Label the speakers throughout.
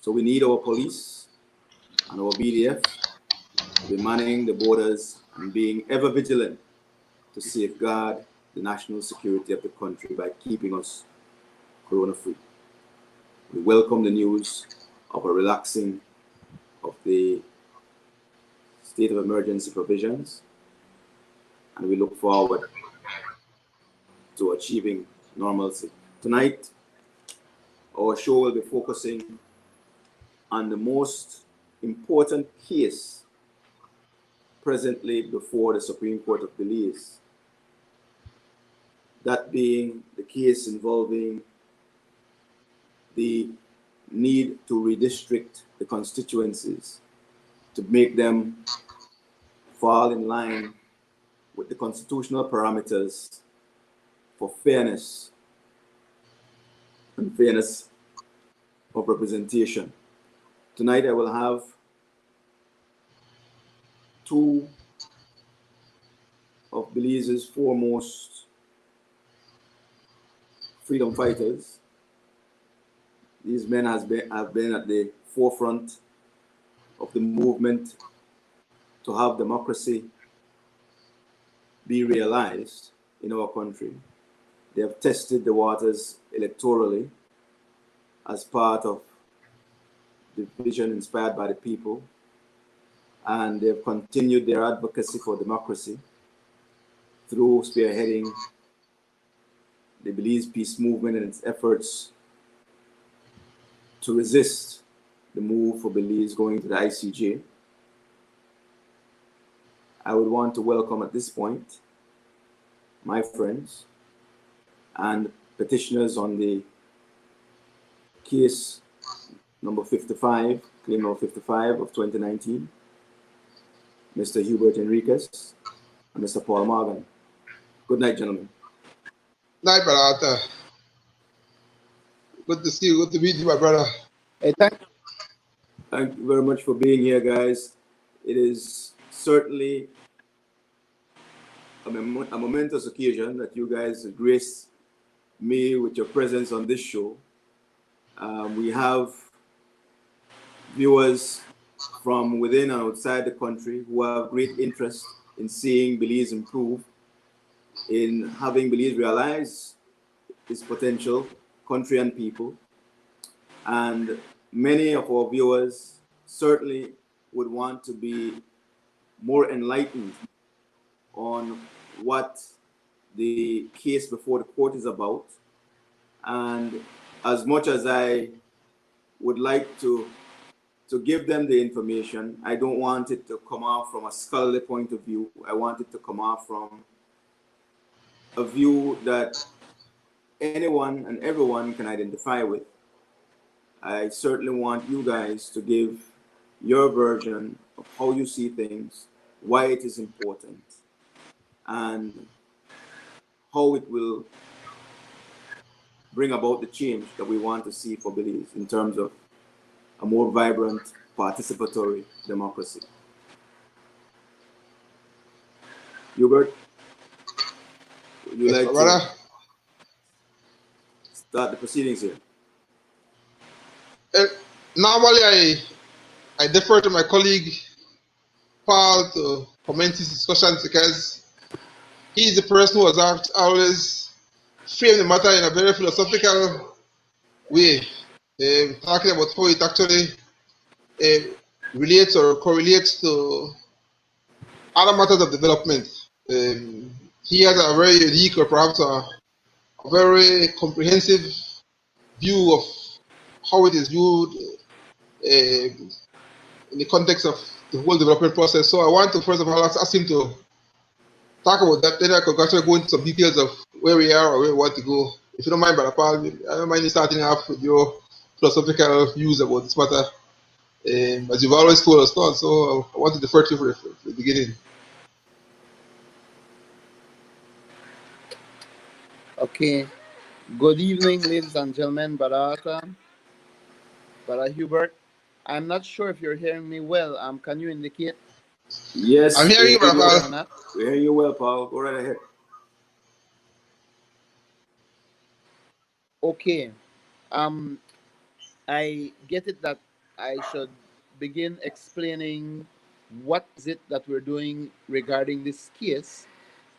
Speaker 1: So we need our police and our BDF to be manning the borders and being ever vigilant to safeguard the national security of the country by keeping us corona-free. We welcome the news of a relaxing of the state of emergency provisions, and we look forward to achieving normalcy. Tonight, our show will be focusing on the most important case presently before the Supreme Court of Belize, that being the case involving the need to redistrict the constituencies to make them fall in line with the constitutional parameters for fairness and fairness of representation. Tonight I will have two of Belize's foremost freedom fighters. These men have been at the forefront of the movement to have democracy be realized in our country. They have tested the waters electorally as part of the vision inspired by the people, and they have continued their advocacy for democracy through spearheading the Belize peace movement and its efforts to resist the move for Belize going to the ICJ. I would want to welcome at this point my friends and petitioners on the case number 55, claim number 55 of 2019, Mr. Hubert Enriquez and Mr. Paul Morgan. Good night, gentlemen.
Speaker 2: Night, brother. Good to see you. Good to meet you, my brother.
Speaker 3: Hey,
Speaker 1: thank you very much for being here, guys. It is certainly a momentous occasion that you guys grace me with your presence on this show. We have viewers from within and outside the country who have great interest in seeing Belize improve, in having Belize realize its potential, country and people. And many of our viewers certainly would want to be more enlightened on what the case before the court is about. And as much as I would like to give them the information, I don't want it to come off from a scholarly point of view. I want it to come off from a view that anyone and everyone can identify with. I certainly want you guys to give your version of how you see things, why it is important, and how it will bring about the change that we want to see for Belize in terms of a more vibrant, participatory democracy. Hubert, would you like to start the proceedings here?
Speaker 2: Normally, I defer to my colleague Paul to comment his discussions because he's the person who has always framed the matter in a very philosophical way, talking about how it actually relates or correlates to other matters of development. He has a very unique or perhaps a very comprehensive view of how it is viewed in the context of the whole development process. So I want to first of all ask him to talk about that. Then I could actually go into some details of where we are or where we want to go. If you don't mind, Brother Paul, I don't mind you starting off with your philosophical views about this matter, as you've always told us. So I want to defer to you for the beginning.
Speaker 3: Okay. Good evening, ladies and gentlemen. Brother Hubert, I'm not sure if you're hearing me well. Can you indicate?
Speaker 1: Yes,
Speaker 2: I'm hearing you, Brother Paul.
Speaker 1: We hear you well, Paul. Go right ahead.
Speaker 3: Okay. I get it that I should begin explaining what is it that we're doing regarding this case,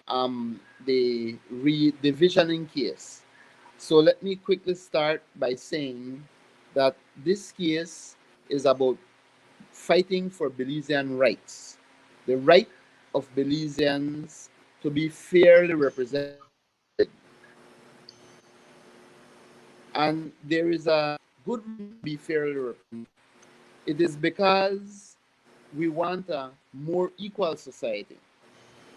Speaker 3: the redivisioning case. So let me quickly start by saying that this case is about fighting for Belizean rights, the right of Belizeans to be fairly represented. And there is a good reason to be fairly represented. It is because we want a more equal society.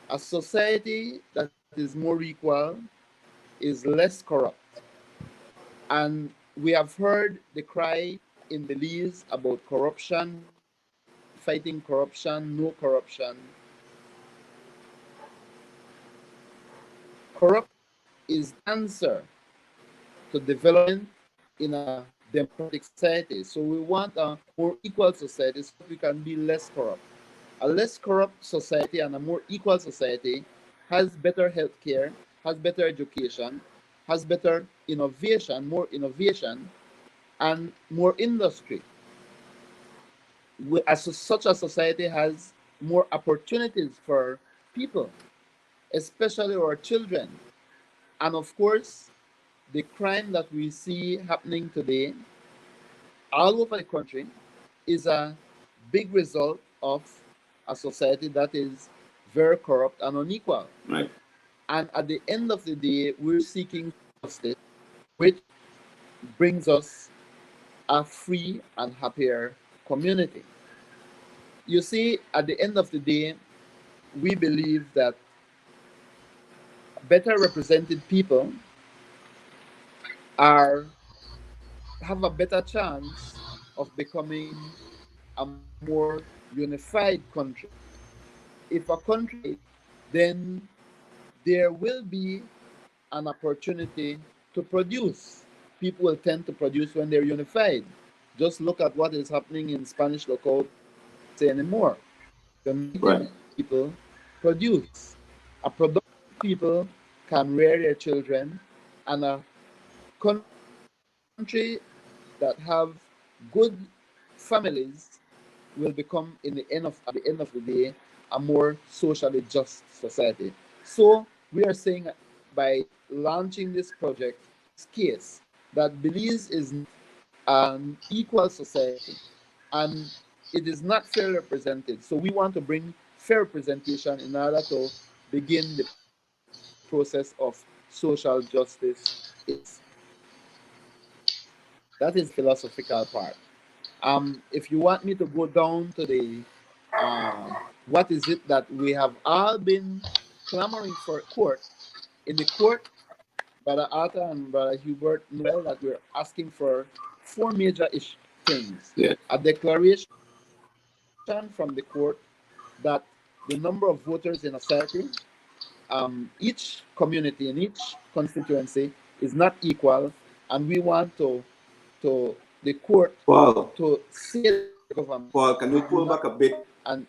Speaker 3: A society that is more equal is less corrupt. And we have heard the cry in Belize about corruption, fighting corruption, no corruption. Corruption is the answer to development in a democratic society. So we want a more equal society so that we can be less corrupt. A less corrupt society and a more equal society has better healthcare, has better education, has better innovation, more innovation, and more industry. Such a society has more opportunities for people, especially our children. And of course, the crime that we see happening today all over the country is a big result of a society that is very corrupt and unequal.
Speaker 1: Right.
Speaker 3: And at the end of the day, we're seeking justice, which brings us a free and happier community. You see, at the end of the day, we believe that better represented people are have a better chance of becoming a more unified country. If a country is unified, then there will be an opportunity to produce. People will tend to produce when they're unified. Just look at what is happening in Spanish locale say anymore.
Speaker 1: Right.
Speaker 3: United people produce. A productive people can rear their children, and a country that have good families will become at the end of the day a more socially just society. So we are saying by launching this project, this case, that Belize is not an equal society and it is not fairly represented. So we want to bring fair representation in order to begin the process of social justice in Belize. That is the philosophical part. If you want me to go down to the what is it that we have all been clamoring for court, in the court, Brother Arthur and Brother Hubert know well that we're asking for four major things.
Speaker 1: Yeah.
Speaker 3: A declaration from the court that the number of voters in a society, each community in each constituency is not equal, and we want to the court
Speaker 1: Paul,
Speaker 3: to say that the government
Speaker 1: Paul, can
Speaker 3: will
Speaker 1: you
Speaker 3: do
Speaker 1: pull
Speaker 3: not
Speaker 1: back a bit?
Speaker 3: an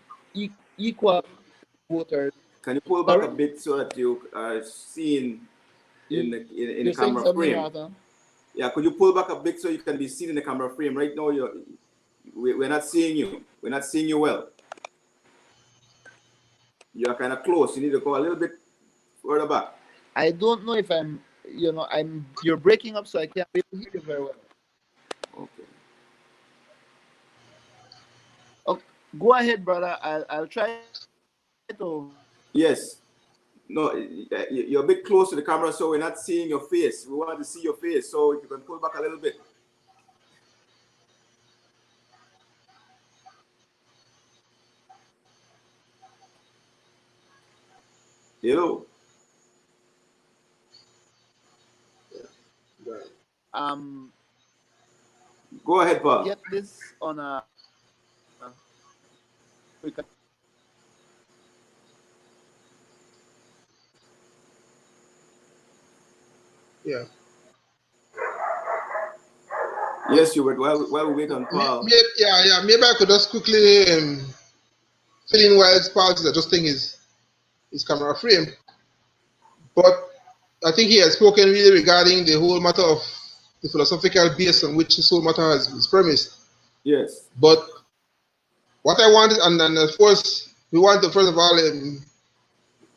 Speaker 3: equal voters.
Speaker 1: Can you pull back a
Speaker 3: Sorry,
Speaker 1: bit so that you are seen in
Speaker 3: you,
Speaker 1: the
Speaker 3: you're saying
Speaker 1: camera
Speaker 3: something,
Speaker 1: frame?
Speaker 3: Arthur?
Speaker 1: Yeah, could you pull back a bit so you can be seen in the camera frame? Right now, we're not seeing you. We're not seeing you well. You are kind of close. You need to go a little bit further back.
Speaker 3: I don't know if you're breaking up, so I can't really hear you very well.
Speaker 1: Okay.
Speaker 3: Oh, go ahead, brother. I'll try to.
Speaker 1: Yes. No, you're a bit close to the camera, so we're not seeing your face. We want to see your face, so if you can pull back a little bit. Hello.
Speaker 3: Um,
Speaker 1: Go ahead, Paul.
Speaker 3: get this on a. We can.
Speaker 2: Yeah.
Speaker 1: Yes, Hubert. While we wait on Paul.
Speaker 2: Yeah. Maybe I could just quickly fill in while Paul is adjusting his camera frame. But I think he has spoken really regarding the whole matter of the philosophical base on which this whole matter is premised.
Speaker 1: Yes.
Speaker 2: But what I wanted, and of course, we want to first of all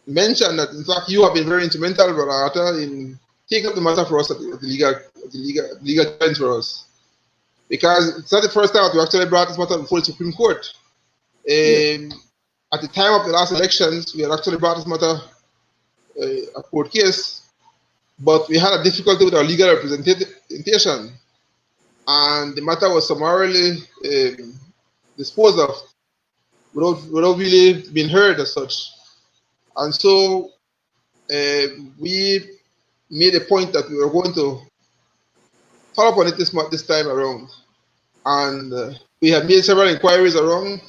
Speaker 2: mention that in fact you have been very instrumental, Brother Arthur, in taking up the matter for us at the legal challenge for us. Because it's not the first time that we actually brought this matter before the Supreme Court.
Speaker 1: Yes.
Speaker 2: At the time of the last elections, we had actually brought this matter a court case, but we had a difficulty with our legal representation, and the matter was summarily disposed of without really being heard as such. And so we made a point that we were going to follow up on it this time around. And we have made several inquiries around,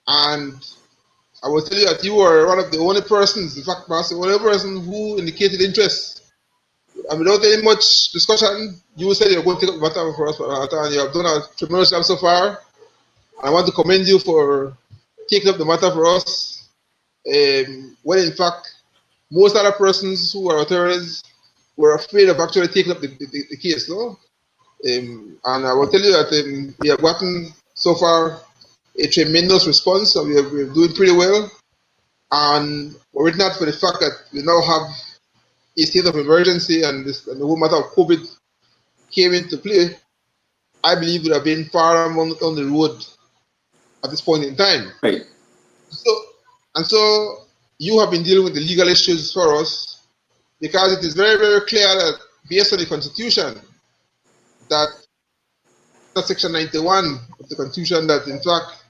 Speaker 2: and I will tell you that you were one of the only persons, in fact, perhaps the only person who indicated interest. And without any much discussion, you said you were going to take up the matter for us, and you have done a tremendous job so far. I want to commend you for taking up the matter for us, when in fact, most other persons who are authorities were afraid of actually taking up the case, no? And I will tell you that we have gotten so far a tremendous response, and we're doing pretty well. And were it not for the fact that we now have a state of emergency and the whole matter of COVID came into play, I believe we would have been far on the road at this point in time.
Speaker 1: Right.
Speaker 2: So you have been dealing with the legal issues for us, because it is very, very clear that based on the Constitution, that Section 91 of the Constitution, that in fact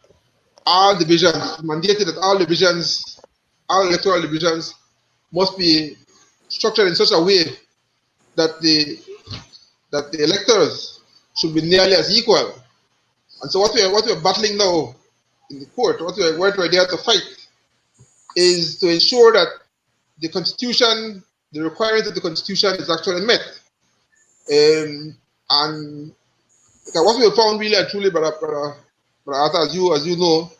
Speaker 2: all divisions, mandated that all divisions, all electoral divisions must be structured in such a way that the electors should be nearly as equal. And so what we're battling now in the court, what we're there to fight, is to ensure that the Constitution, the requirements of the Constitution is actually met. And what we have found really and truly, Brother Arthur, as you know,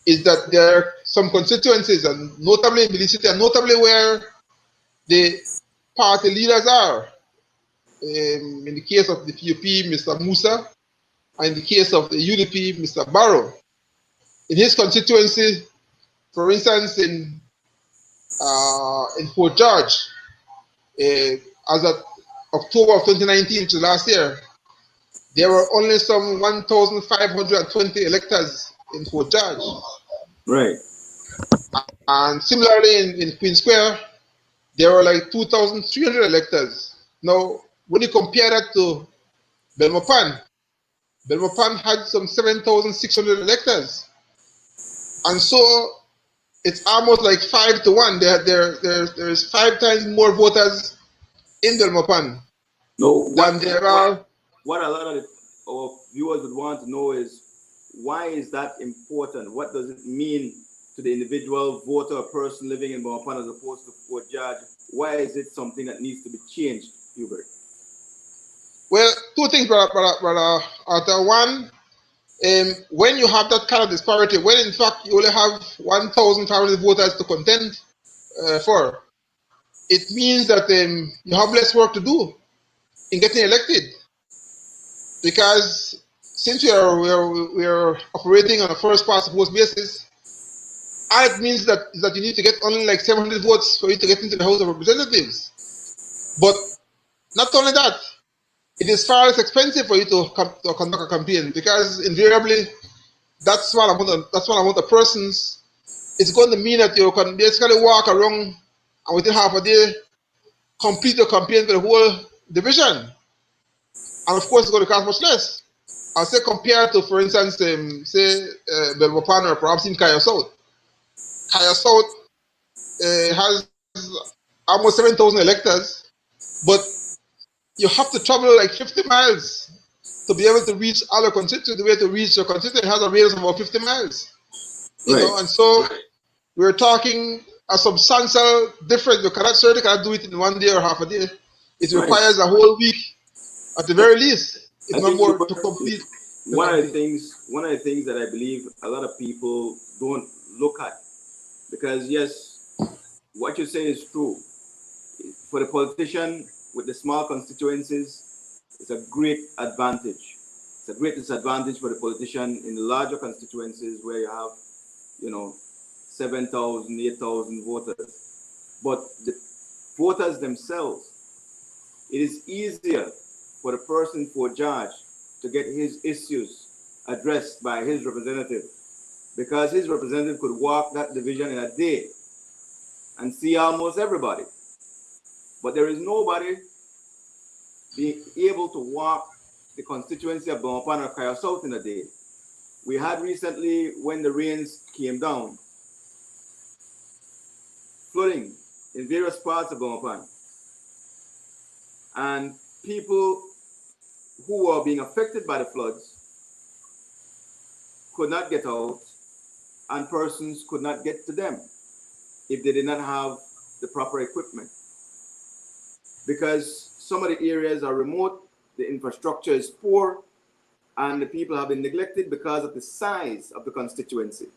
Speaker 2: is that there are some constituencies, and notably in the city, and notably where the party leaders are. In the case of the PUP, Mr. Musa, and in the case of the UDP, Mr. Barrow. In his constituency, for instance, in Fort George, as of October of 2019, to last year, there were only some 1,520 electors in Fort George.
Speaker 1: Right.
Speaker 2: And similarly in Queen Square, there were like 2,300 electors. Now, when you compare that to Belmopan had some 7,600 electors. And so it's almost like 5 to 1. There's 5 times more voters in Belmopan than there are.
Speaker 1: What a lot of our viewers would want to know is, why is that important? What does it mean to the individual voter or person living in Belmopan as opposed to Fort George? Why is it something that needs to be changed, Hubert?
Speaker 2: Well, two things, Brother Arthur. One, when you have that kind of disparity, when in fact you only have 1,500 voters to contend for, it means that you have less work to do in getting elected. Because since we are operating on a first past the post basis, all it means that you need to get only like 700 votes for you to get into the House of Representatives. But not only that, it is far less expensive for you to conduct a campaign, because invariably that small amount of persons, it's going to mean that you can basically walk around and within half a day complete your campaign for the whole division. And of course, it's going to cost much less. I'll say compared to, for instance, Belmopan or perhaps in Kaya South. Kaya South has almost 7,000 electors, but you have to travel like 50 miles to be able to reach all your constituents. The way to reach your constituent has a radius of about 50 miles. You know, and so we're talking a substantial difference. You certainly cannot do it in 1 day or half a day. It requires a whole week at the very least, if not more, to complete.
Speaker 1: One of the things that I believe a lot of people don't look at, because yes, what you say is true. For the politician with the small constituencies, it's a great advantage. It's a great disadvantage for the politician in the larger constituencies where you have, 7,000, 8,000 voters. But the voters themselves, it is easier for the person for judge to get his issues addressed by his representative, because his representative could walk that division in a day and see almost everybody. But there is nobody being able to walk the constituency of Bomapan or Kaya South in a day. We had recently, when the rains came down, flooding in various parts of Bomapan. And people who were being affected by the floods could not get out, and persons could not get to them if they did not have the proper equipment. Because some of the areas are remote, the infrastructure is poor, and the people have been neglected because of the size of the constituency.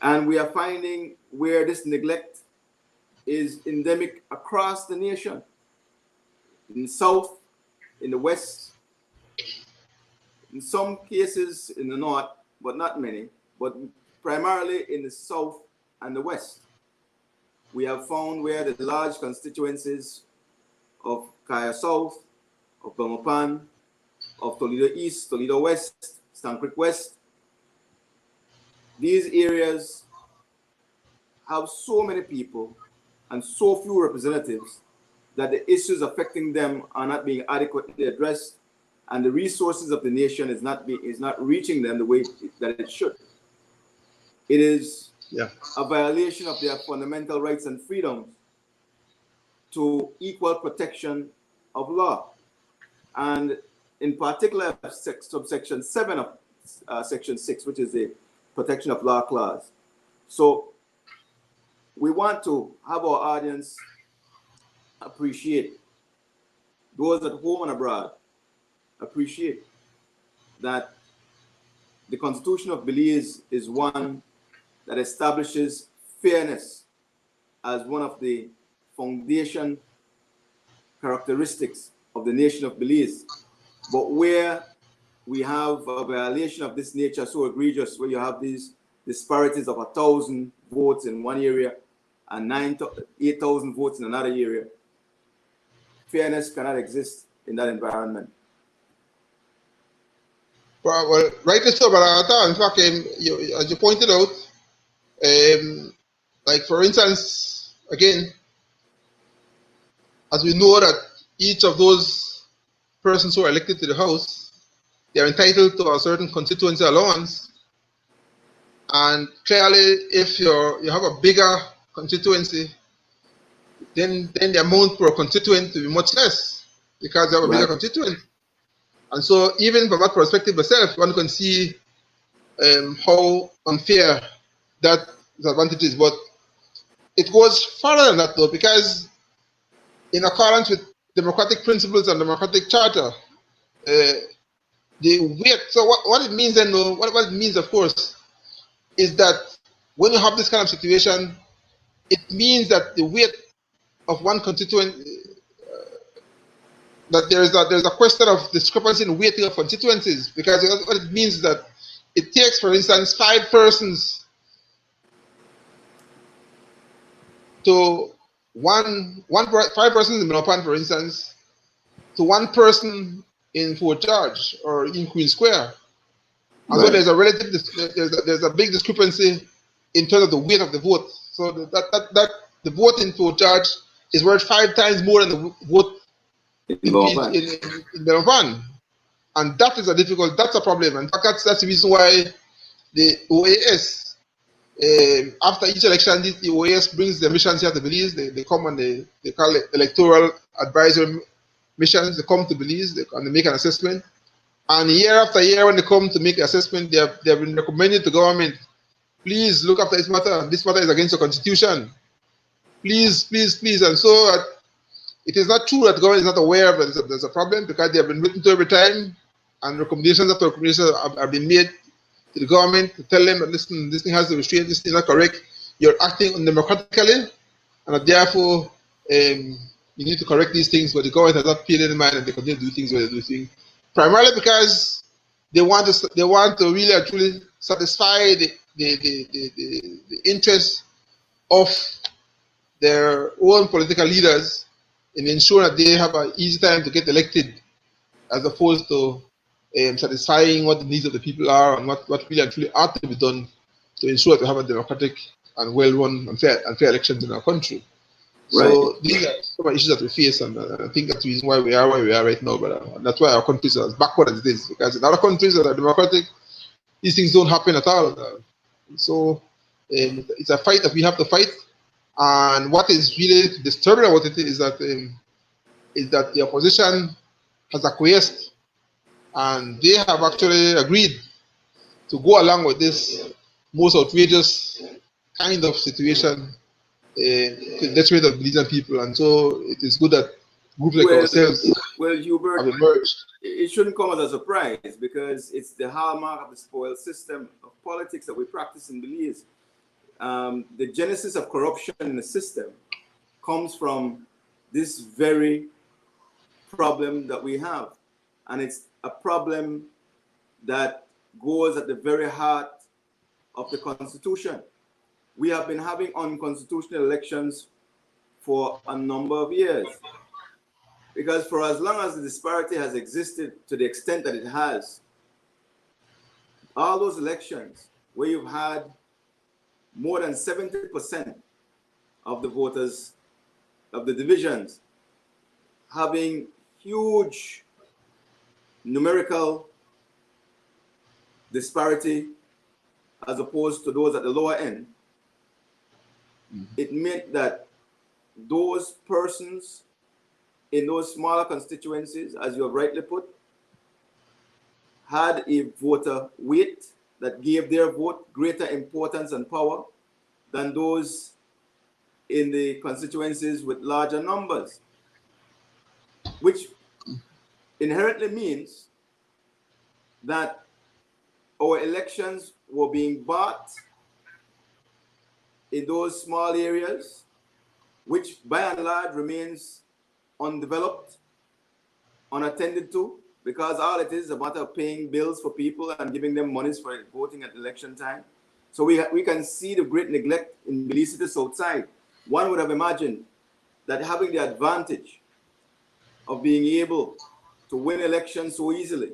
Speaker 1: And we are finding where this neglect is endemic across the nation. In the south, in the west, in some cases in the north, but not many, but primarily in the south and the west. We have found where the large constituencies of Kaya South, of Bomapan, of Toledo East, Toledo West, Stann Creek West, these areas have so many people and so few representatives that the issues affecting them are not being adequately addressed, and the resources of the nation is not reaching them the way that it should. It is a violation of their fundamental rights and freedoms to equal protection of law. And in particular, subsection 7 of section 6, which is the protection of law clause. So we want to have our audience appreciate, those at home and abroad, appreciate that the Constitution of Belize is one that establishes fairness as one of the foundation characteristics of the nation of Belize. But where we have a violation of this nature so egregious, where you have these disparities of 1,000 votes in one area and 8,000 votes in another area, fairness cannot exist in that environment.
Speaker 2: Well, rightly so, but in fact, as you pointed out, like for instance, again, as we know that each of those persons who are elected to the House, they are entitled to a certain constituency allowance, and clearly, if you have a bigger constituency, then the amount per constituent will be much less because you have a bigger constituent. And so, even from that perspective itself, one can see how unfair that disadvantage is. But it goes further than that, though, because in accordance with democratic principles and democratic charter, the weight. So what it means then, what it means, of course, is that when you have this kind of situation, it means that the weight of one constituent, that there's a question of discrepancy in weighting of constituencies, because what it means is that it takes, for instance, 5 persons to 5 persons in Minopan, for instance, to 1 person in Fort George or in Queen Square. And so there's a big discrepancy in terms of the weight of the vote. So that the vote in Fort George is worth 5 times more than the vote in Minopan. And that is that's a problem. And that's the reason why the OAS, after each election, the OAS brings the missions here to Belize. They come and they call it electoral advisory missions. They come to Belize and they make an assessment. And year after year, when they come to make the assessment, they have been recommended to government, please look after this matter. This matter is against the Constitution. Please, please, please. And so it is not true that the government is not aware that there's a problem, because they have been written to every time, and recommendations after recommendations have been made to the government to tell them that, listen, this thing has to be straight, this thing is not correct, you're acting undemocratically, and that therefore you need to correct these things, but the government has not paid any mind, and they continue to do things where they do things. primarily because they want to really and truly satisfy the interests of their own political leaders in ensuring that they have an easy time to get elected, as opposed to satisfying what the needs of the people are and what really and truly ought to be done to ensure that we have a democratic and well-run and fair elections in our country.
Speaker 1: Right.
Speaker 2: So these are some of the issues that we face, and I think that's the reason why we are where we are right now. But that's why our country is as backward as it is, because in other countries that are democratic, these things don't happen at all. So it's a fight that we have to fight. And what is really disturbing about it is that the opposition has acquiesced, and they have actually agreed to go along with this most outrageous kind of situation to the detriment of Belizean people. And so it is good that groups like ourselves
Speaker 1: Well, Hubert,
Speaker 2: have emerged.
Speaker 1: it shouldn't come as a surprise because it's the hallmark of the spoiled system of politics that we practice in Belize. The genesis of corruption in the system comes from this very problem that we have. And it's a problem that goes at the very heart of the Constitution. We have been having unconstitutional elections for a number of years. Because for as long as the disparity has existed to the extent that it has, all those elections where you've had more than 70% of the voters of the divisions having huge numerical disparity as opposed to those at the lower end, it meant that those persons in those smaller constituencies, as you have rightly put, had a voter weight that gave their vote greater importance and power than those in the constituencies with larger numbers, which inherently means that our elections were being bought in those small areas, which by and large remains undeveloped, unattended to, because all it is a matter of paying bills for people and giving them monies for voting at election time. So we can see the great neglect in Belize City Southside. One would have imagined that having the advantage of being able to win elections so easily,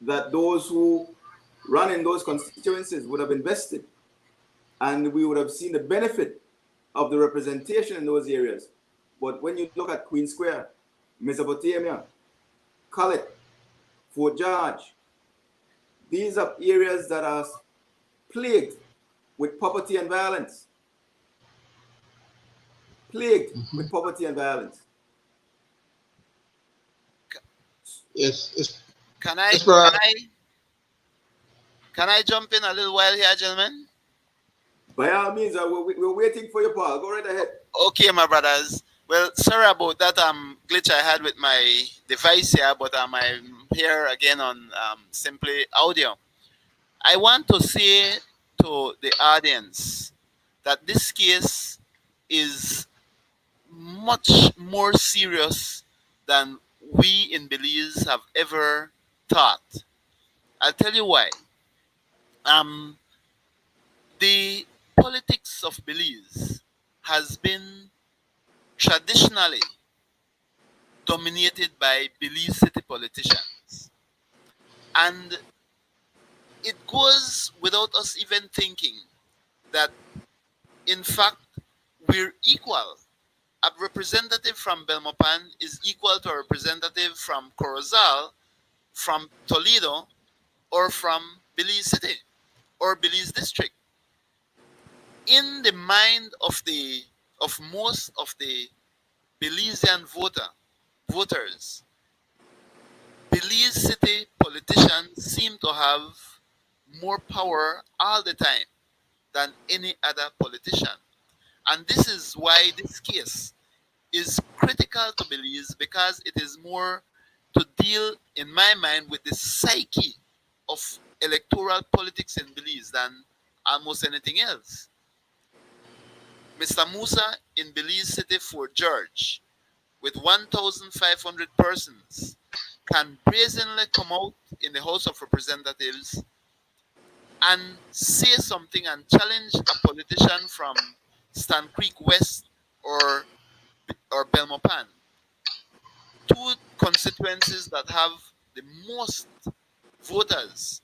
Speaker 1: that those who run in those constituencies would have invested, and we would have seen the benefit of the representation in those areas. But when you look at Queen Square, Mesopotamia, Khaled, Fort George, these are areas that are plagued with poverty and violence. Plagued with poverty and violence.
Speaker 2: Yes.
Speaker 4: Can I jump in a little while here, gentlemen?
Speaker 1: By all means, we're waiting for you, Paul. Go right ahead.
Speaker 4: Okay, my brothers. Well, sorry about that glitch I had with my device here, but I'm here again on simply audio. I want to say to the audience that this case is much more serious than we in Belize have ever thought. I'll tell you why. The politics of Belize has been traditionally dominated by Belize City politicians. And it goes without us even thinking that, in fact, we're equal. A representative from Belmopan is equal to a representative from Corozal, from Toledo, or from Belize City or Belize District. In the mind of most of the Belizean voters, Belize City politicians seem to have more power all the time than any other politician. And this is why this case is critical to Belize, because it is more to deal, in my mind, with the psyche of electoral politics in Belize than almost anything else. Mr. Musa in Belize City, Fort George, with 1,500 persons, can brazenly come out in the House of Representatives and say something and challenge a politician from Stan Creek West or Belmopan, two constituencies that have the most voters.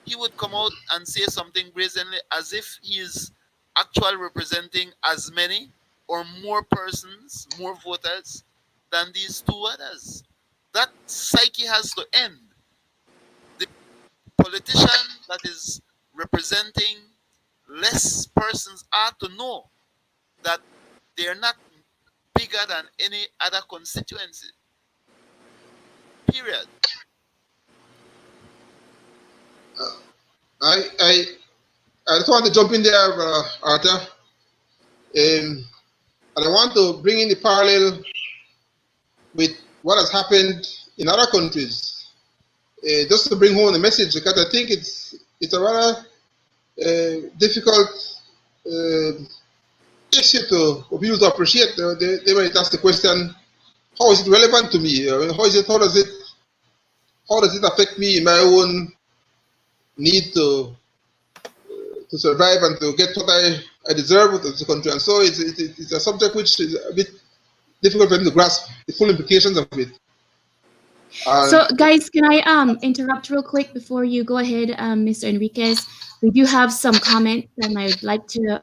Speaker 4: He would come out and say something brazenly as if he is actually representing as many or more persons, more voters than these two others. That psyche has to end. The politician that is representing less persons are to know that they're not bigger than any other constituency. Period.
Speaker 2: I, I, I just want to jump in there, Arthur. And I want to bring in the parallel with what has happened in other countries, just to bring home the message, because I think it's a rather difficult uh, issue for people to appreciate. They might ask the question, how is it relevant to me? How does it affect me in my own need to survive and to get what I deserve with the country? And so it's a subject which is a bit difficult for them to grasp the full implications of it.
Speaker 5: So, guys, can I interrupt real quick before you go ahead, Mr. Enriquez? We do have some comments, and I would like to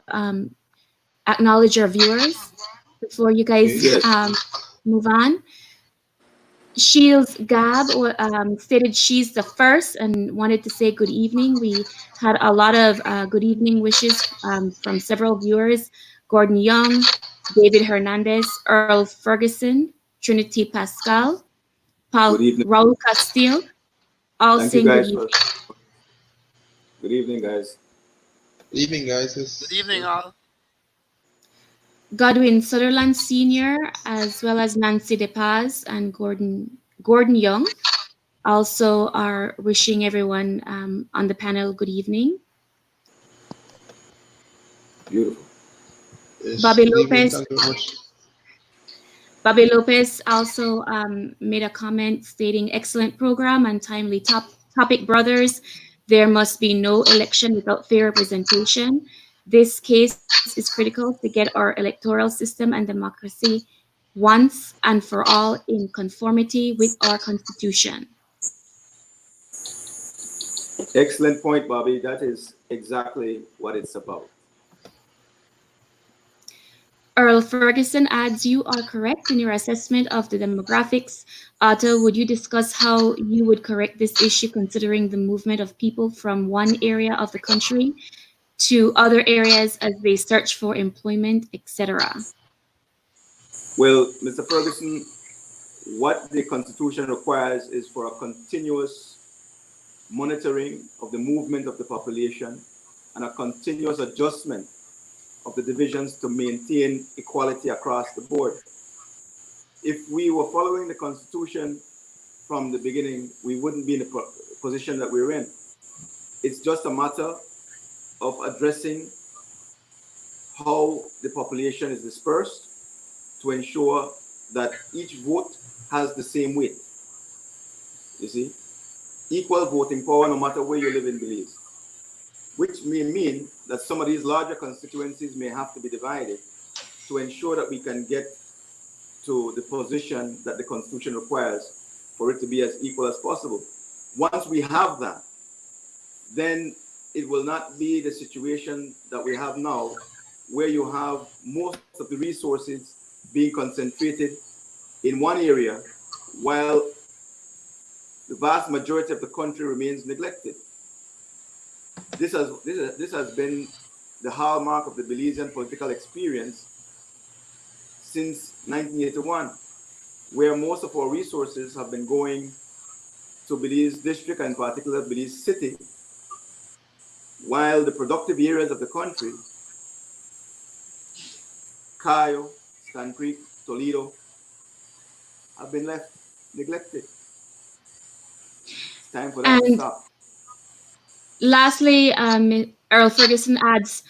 Speaker 5: acknowledge our viewers before you guys move on. Shields Gab stated she's the first and wanted to say good evening. We had a lot of good evening wishes from several viewers. Gordon Young, David Hernandez, Earl Ferguson, Trinity Pascal, Paul Raul Castillo, all
Speaker 1: Thank
Speaker 5: saying
Speaker 1: you guys
Speaker 5: good evening.
Speaker 1: Good evening, guys.
Speaker 2: Good evening, guys.
Speaker 4: Good evening, all.
Speaker 5: Godwin Sutherland Sr., as well as Nancy DePaz and Gordon Young, also are wishing everyone on the panel good evening.
Speaker 1: Beautiful.
Speaker 2: Yes,
Speaker 5: Bobby
Speaker 2: good evening.
Speaker 5: Lopez.
Speaker 2: Thank you very much.
Speaker 5: Bobby Lopez also made a comment stating, excellent program and timely topic, brothers. There must be no election without fair representation. This case is critical to get our electoral system and democracy once and for all in conformity with our Constitution.
Speaker 1: Excellent point, Bobby. That is exactly what it's about.
Speaker 5: Earl Ferguson adds, you are correct in your assessment of the demographics. Otto, would you discuss how you would correct this issue considering the movement of people from one area of the country to other areas as they search for employment, etc.?
Speaker 1: Well, Mr. Ferguson, what the Constitution requires is for a continuous monitoring of the movement of the population and a continuous adjustment of the divisions to maintain equality across the board. If we were following the Constitution from the beginning, we wouldn't be in the position that we're in. It's just a matter of addressing how the population is dispersed to ensure that each vote has the same weight. You see? Equal voting power no matter where you live in Belize. Which may mean that some of these larger constituencies may have to be divided to ensure that we can get to the position that the Constitution requires for it to be as equal as possible. Once we have that, then it will not be the situation that we have now, where you have most of the resources being concentrated in one area, while the vast majority of the country remains neglected. This has been the hallmark of the Belizean political experience since 1981, where most of our resources have been going to Belize district and in particular Belize city, while the productive areas of the country, Cayo, Stan Creek, Toledo, have been left neglected. It's time for that to stop.
Speaker 5: Lastly, Earl Ferguson adds,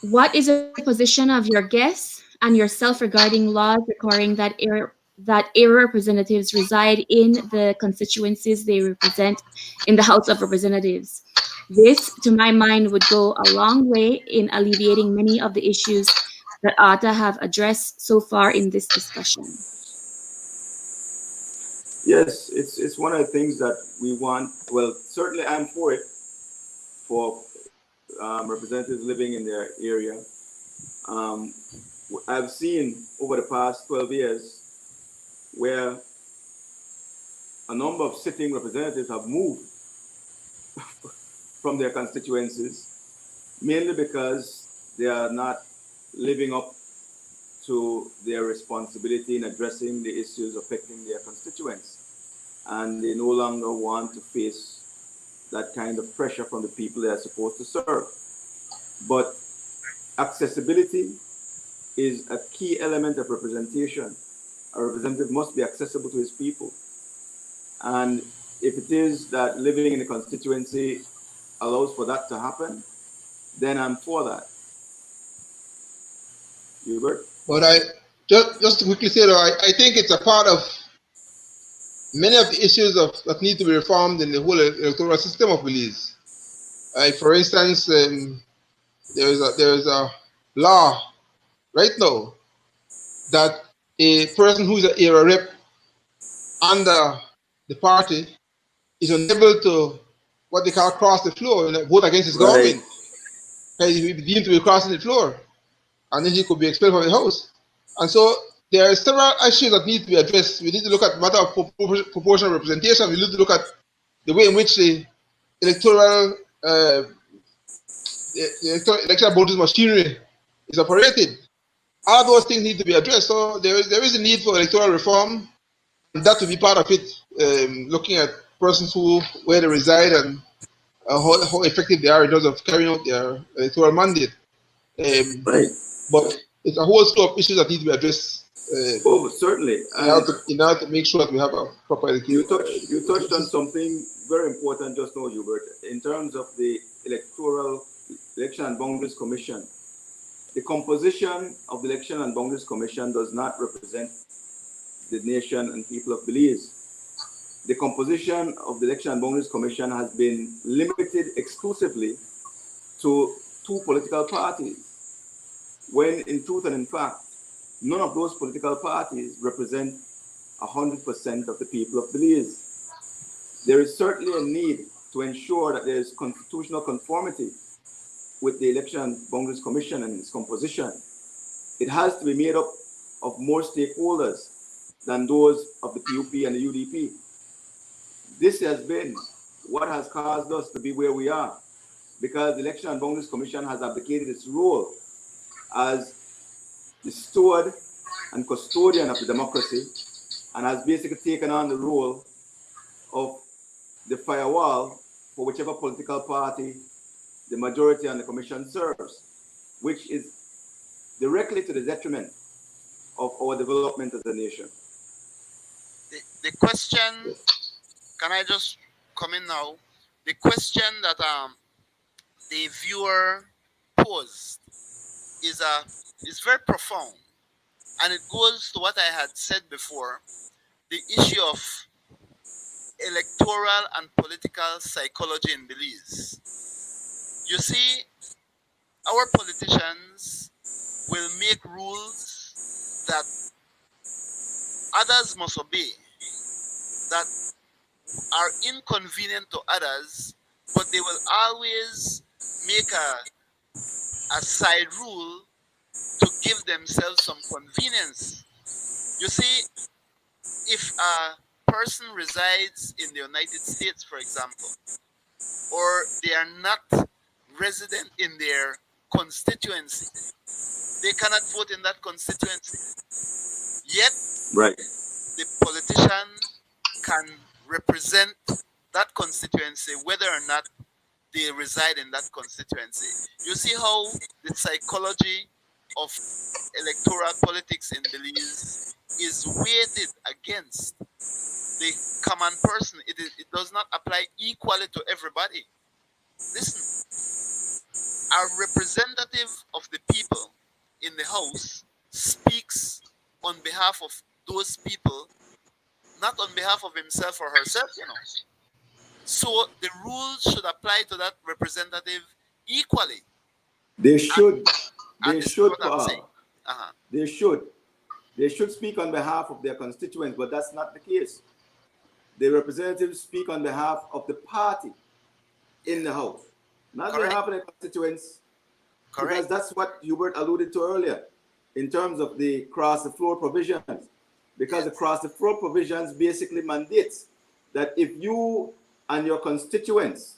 Speaker 5: what is the position of your guests and yourself regarding laws requiring that that area representatives reside in the constituencies they represent in the House of Representatives. This, to my mind, would go a long way in alleviating many of the issues that ATA have addressed so far in this discussion.
Speaker 1: Yes, it's one of the things that we want. Well, certainly I'm for it, for representatives living in their area. Um, I've seen over the past 12 years where a number of sitting representatives have moved from their constituencies, mainly because they are not living up to their responsibility in addressing the issues affecting their constituents. And they no longer want to face that kind of pressure from the people they are supposed to serve. But accessibility is a key element of representation. A representative must be accessible to his people. And if it is that living in a constituency allows for that to happen, then I'm for that. Hubert?
Speaker 2: But I just to quickly say, though, I think it's a part of many of the issues that need to be reformed in the whole electoral system of Belize. Like, for instance, there is a law right now that a person who is an area rep under the party is unable to what they call cross the floor and vote against his
Speaker 1: Right.
Speaker 2: government. He will be deemed to be crossing the floor, and then he could be expelled from the house. And so there are several issues that need to be addressed. We need to look at the matter of proportional representation. We need to look at the way in which the electoral election voting machinery is operated. All those things need to be addressed. So there is a need for electoral reform, and that will be part of it. Looking at persons where they reside and how effective they are in terms of carrying out their electoral mandate.
Speaker 1: Right.
Speaker 2: But it's a whole slew of issues that need to be addressed.
Speaker 1: Oh, certainly.
Speaker 2: In order to make sure that we have a proper
Speaker 1: You touched on something very important just now, Hubert, in terms of the Electoral Election and Boundaries Commission. The composition of the Election and Boundaries Commission does not represent the nation and people of Belize. The composition of the Election and Boundaries Commission has been limited exclusively to 2 political parties, when in truth and in fact, none of those political parties represent 100% of the people of Belize. There is certainly a need to ensure that there is constitutional conformity with the Election and Boundaries Commission and its composition. It has to be made up of more stakeholders than those of the PUP and the UDP. This has been what has caused us to be where we are, because the Election and Boundaries Commission has abdicated its role as the steward and custodian of the democracy, and has basically taken on the role of the firewall for whichever political party the majority on the commission serves, which is directly to the detriment of our development as a nation.
Speaker 4: The question, can I just come in now? The question that the viewer posed is very profound, and it goes to what I had said before, the issue of electoral and political psychology in Belize. You see, our politicians will make rules that others must obey, that are inconvenient to others, but they will always make a side rule to give themselves some convenience. You see, if a person resides in the United States, for example, or they are not resident in their constituency, they cannot vote in that constituency. Yet,
Speaker 1: Right.
Speaker 4: the politician can represent that constituency whether or not they reside in that constituency. You see how the psychology of electoral politics in Belize is weighted against the common person. It does not apply equally to everybody. Listen, a representative of the people in the House speaks on behalf of those people, not on behalf of himself or herself, you know. So the rules should apply to that representative equally.
Speaker 1: They should.
Speaker 4: And
Speaker 1: They
Speaker 4: this is
Speaker 1: should,
Speaker 4: what I'm saying.
Speaker 1: Paul. They should. They should speak on behalf of their constituents, but that's not the case. The representatives speak on behalf of the party in the House, not on behalf of their constituents.
Speaker 4: Correct.
Speaker 1: Because that's what Hubert alluded to earlier in terms of the cross-the-floor provisions. Because the cross-the-floor provisions basically mandates that if you and your constituents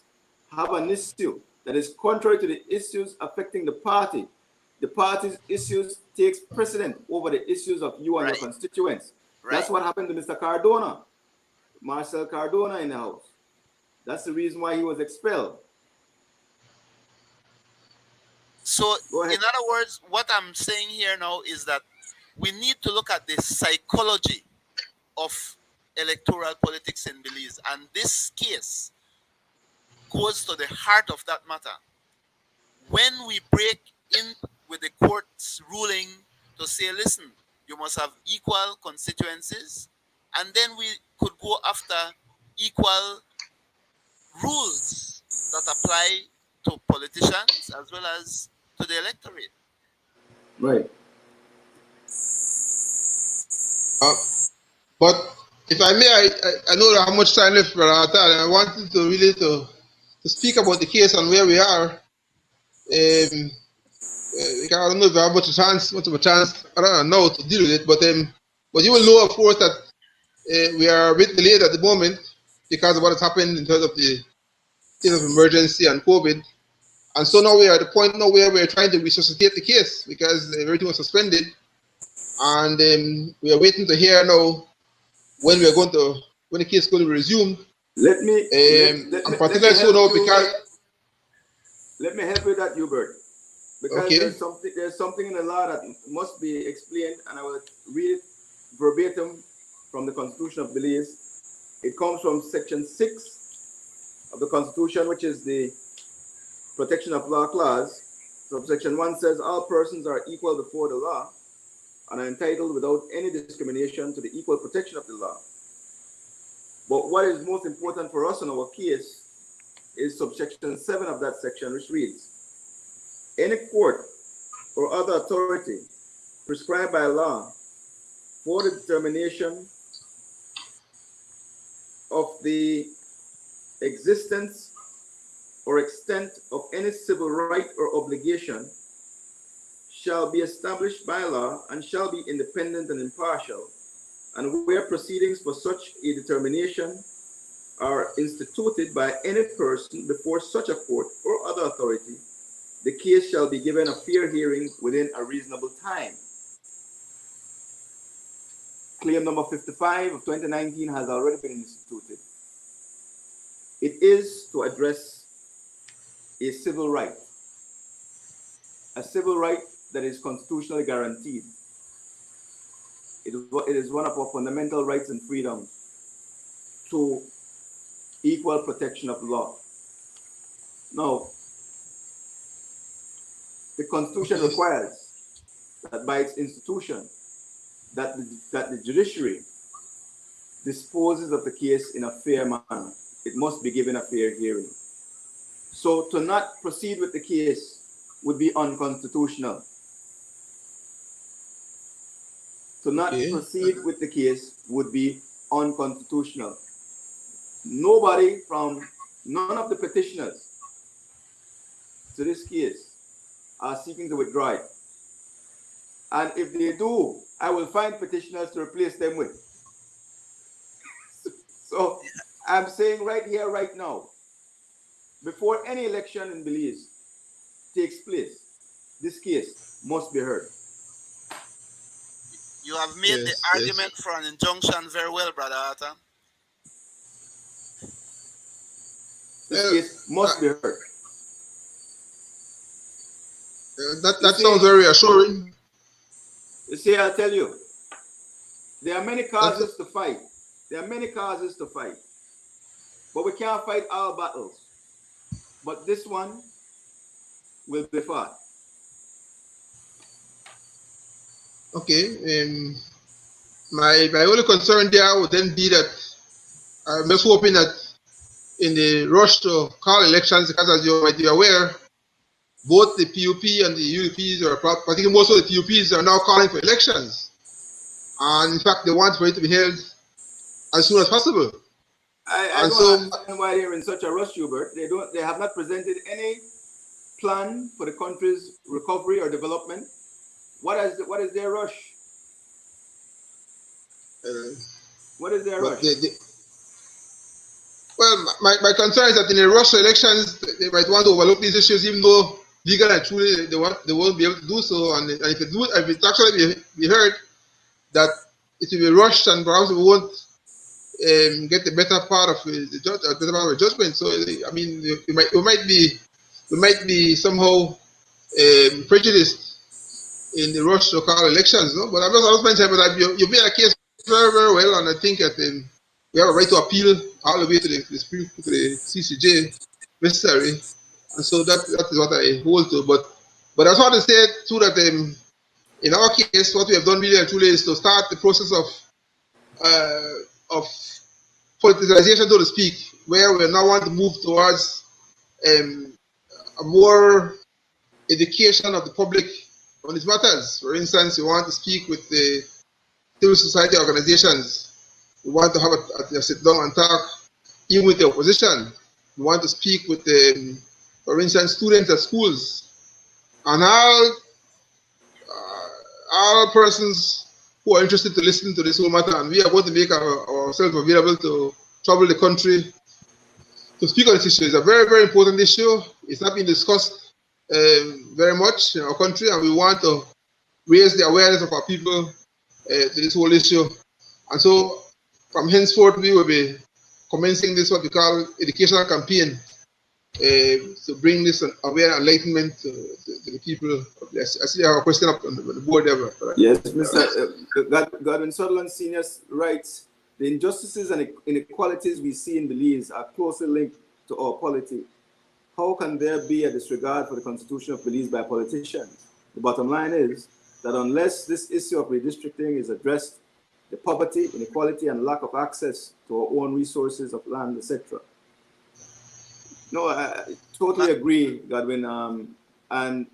Speaker 1: have an issue that is contrary to the issues affecting the party's issues takes precedent over the issues of you and your constituents. That's what happened to Mr. Cardona, Marcel Cardona in the House. That's the reason why he was expelled.
Speaker 4: So, in other words, what I'm saying here now is that we need to look at the psychology of electoral politics in Belize. And this case goes to the heart of that matter. When we break in with the court's ruling to say, listen, you must have equal constituencies, and then we could go after equal rules that apply to politicians as well as to the electorate.
Speaker 1: Right.
Speaker 2: But if I may, I know how much time left, but I wanted to really to speak about the case and where we are. I don't know if I have much of a chance, I don't know to deal with it, but you will know, of course, that we are a bit delayed at the moment because of what has happened in terms of the state of emergency and COVID. And so now we are at the point now where we're trying to resuscitate the case because everything was suspended. And we are waiting to hear now when the case is going to be resumed.
Speaker 1: Let me help you with that, Hubert. Because there's something in the law that must be explained, and I will read it verbatim from the Constitution of Belize. It comes from Section 6 of the Constitution, which is the Protection of Law Clause. Subsection 1 says, all persons are equal before the law and are entitled without any discrimination to the equal protection of the law. But what is most important for us in our case is subsection 7 of that section, which reads, any court or other authority prescribed by law for the determination of the existence or extent of any civil right or obligation shall be established by law and shall be independent and impartial, and where proceedings for such a determination are instituted by any person before such a court or other authority, the case shall be given a fair hearing within a reasonable time. Claim number 55 of 2019 has already been instituted. It is to address a civil right that is constitutionally guaranteed. It is one of our fundamental rights and freedoms to equal protection of law. Now, the Constitution requires that by its institution, that the judiciary disposes of the case in a fair manner. It must be given a fair hearing. So to not proceed with the case would be unconstitutional. To not proceed with the case would be unconstitutional. None of the petitioners to this case are seeking to withdraw it. And if they do, I will find petitioners to replace them with. So I'm saying right here, right now, before any election in Belize takes place, this case must be heard.
Speaker 4: You have made the argument for an injunction very well, Brother Arthur.
Speaker 1: This case must be heard.
Speaker 2: That sounds very reassuring.
Speaker 1: You see, I'll tell you, there are many causes to fight. There are many causes to fight. But we can't fight all battles. But this one will be fought.
Speaker 2: Okay. My only concern there would then be that I'm just hoping that in the rush to call elections, because as you might be aware, both the PUP and the UUPs, or particularly most of the PUPs, are now calling for elections. And in fact, they want for it to be held as soon as possible.
Speaker 1: I don't understand why they're in such a rush, Hubert. They have not presented any plan for the country's recovery or development. What is their rush? What is their rush?
Speaker 2: Well, my concern is that in the rush to elections, they might want to overlook these issues, even though legally and truly they won't be able to do so. And if it actually be heard that it will be rushed and perhaps we won't get the better part of the judgment. So I mean, we might be somehow prejudiced in the rush to call elections, no? But I was mentioning that you made a case very, very well, and I think that we have a right to appeal all the way to the CCJ if necessary, and so that is what I hold to. But I just want to say too that in our case, what we have done really and truly is to start the process of politicization, so to speak, where we now want to move towards a more education of the public on these matters. For instance, we want to speak with the civil society organizations. We want to have a sit down and talk even with the opposition. We want to speak with, for instance, students at schools and all persons who are interested to listen to this whole matter. And we are going to make ourselves available to travel the country to speak on this issue. It's a very, very important issue. It's not been discussed very much in our country, and we want to raise the awareness of our people to this whole issue. And so from henceforth, we will be commencing this what we call educational campaign to bring this aware enlightenment to the people. I see I have a question up on the board there.
Speaker 1: Yes, Mr. Godwin Sutherland Sr. writes, the injustices and inequalities we see in Belize are closely linked to our polity. How can there be a disregard for the Constitution of Belize by politicians? The bottom line is that unless this issue of redistricting is addressed, the poverty, inequality, and lack of access to our own resources of land, etc. No, I totally agree, Godwin. And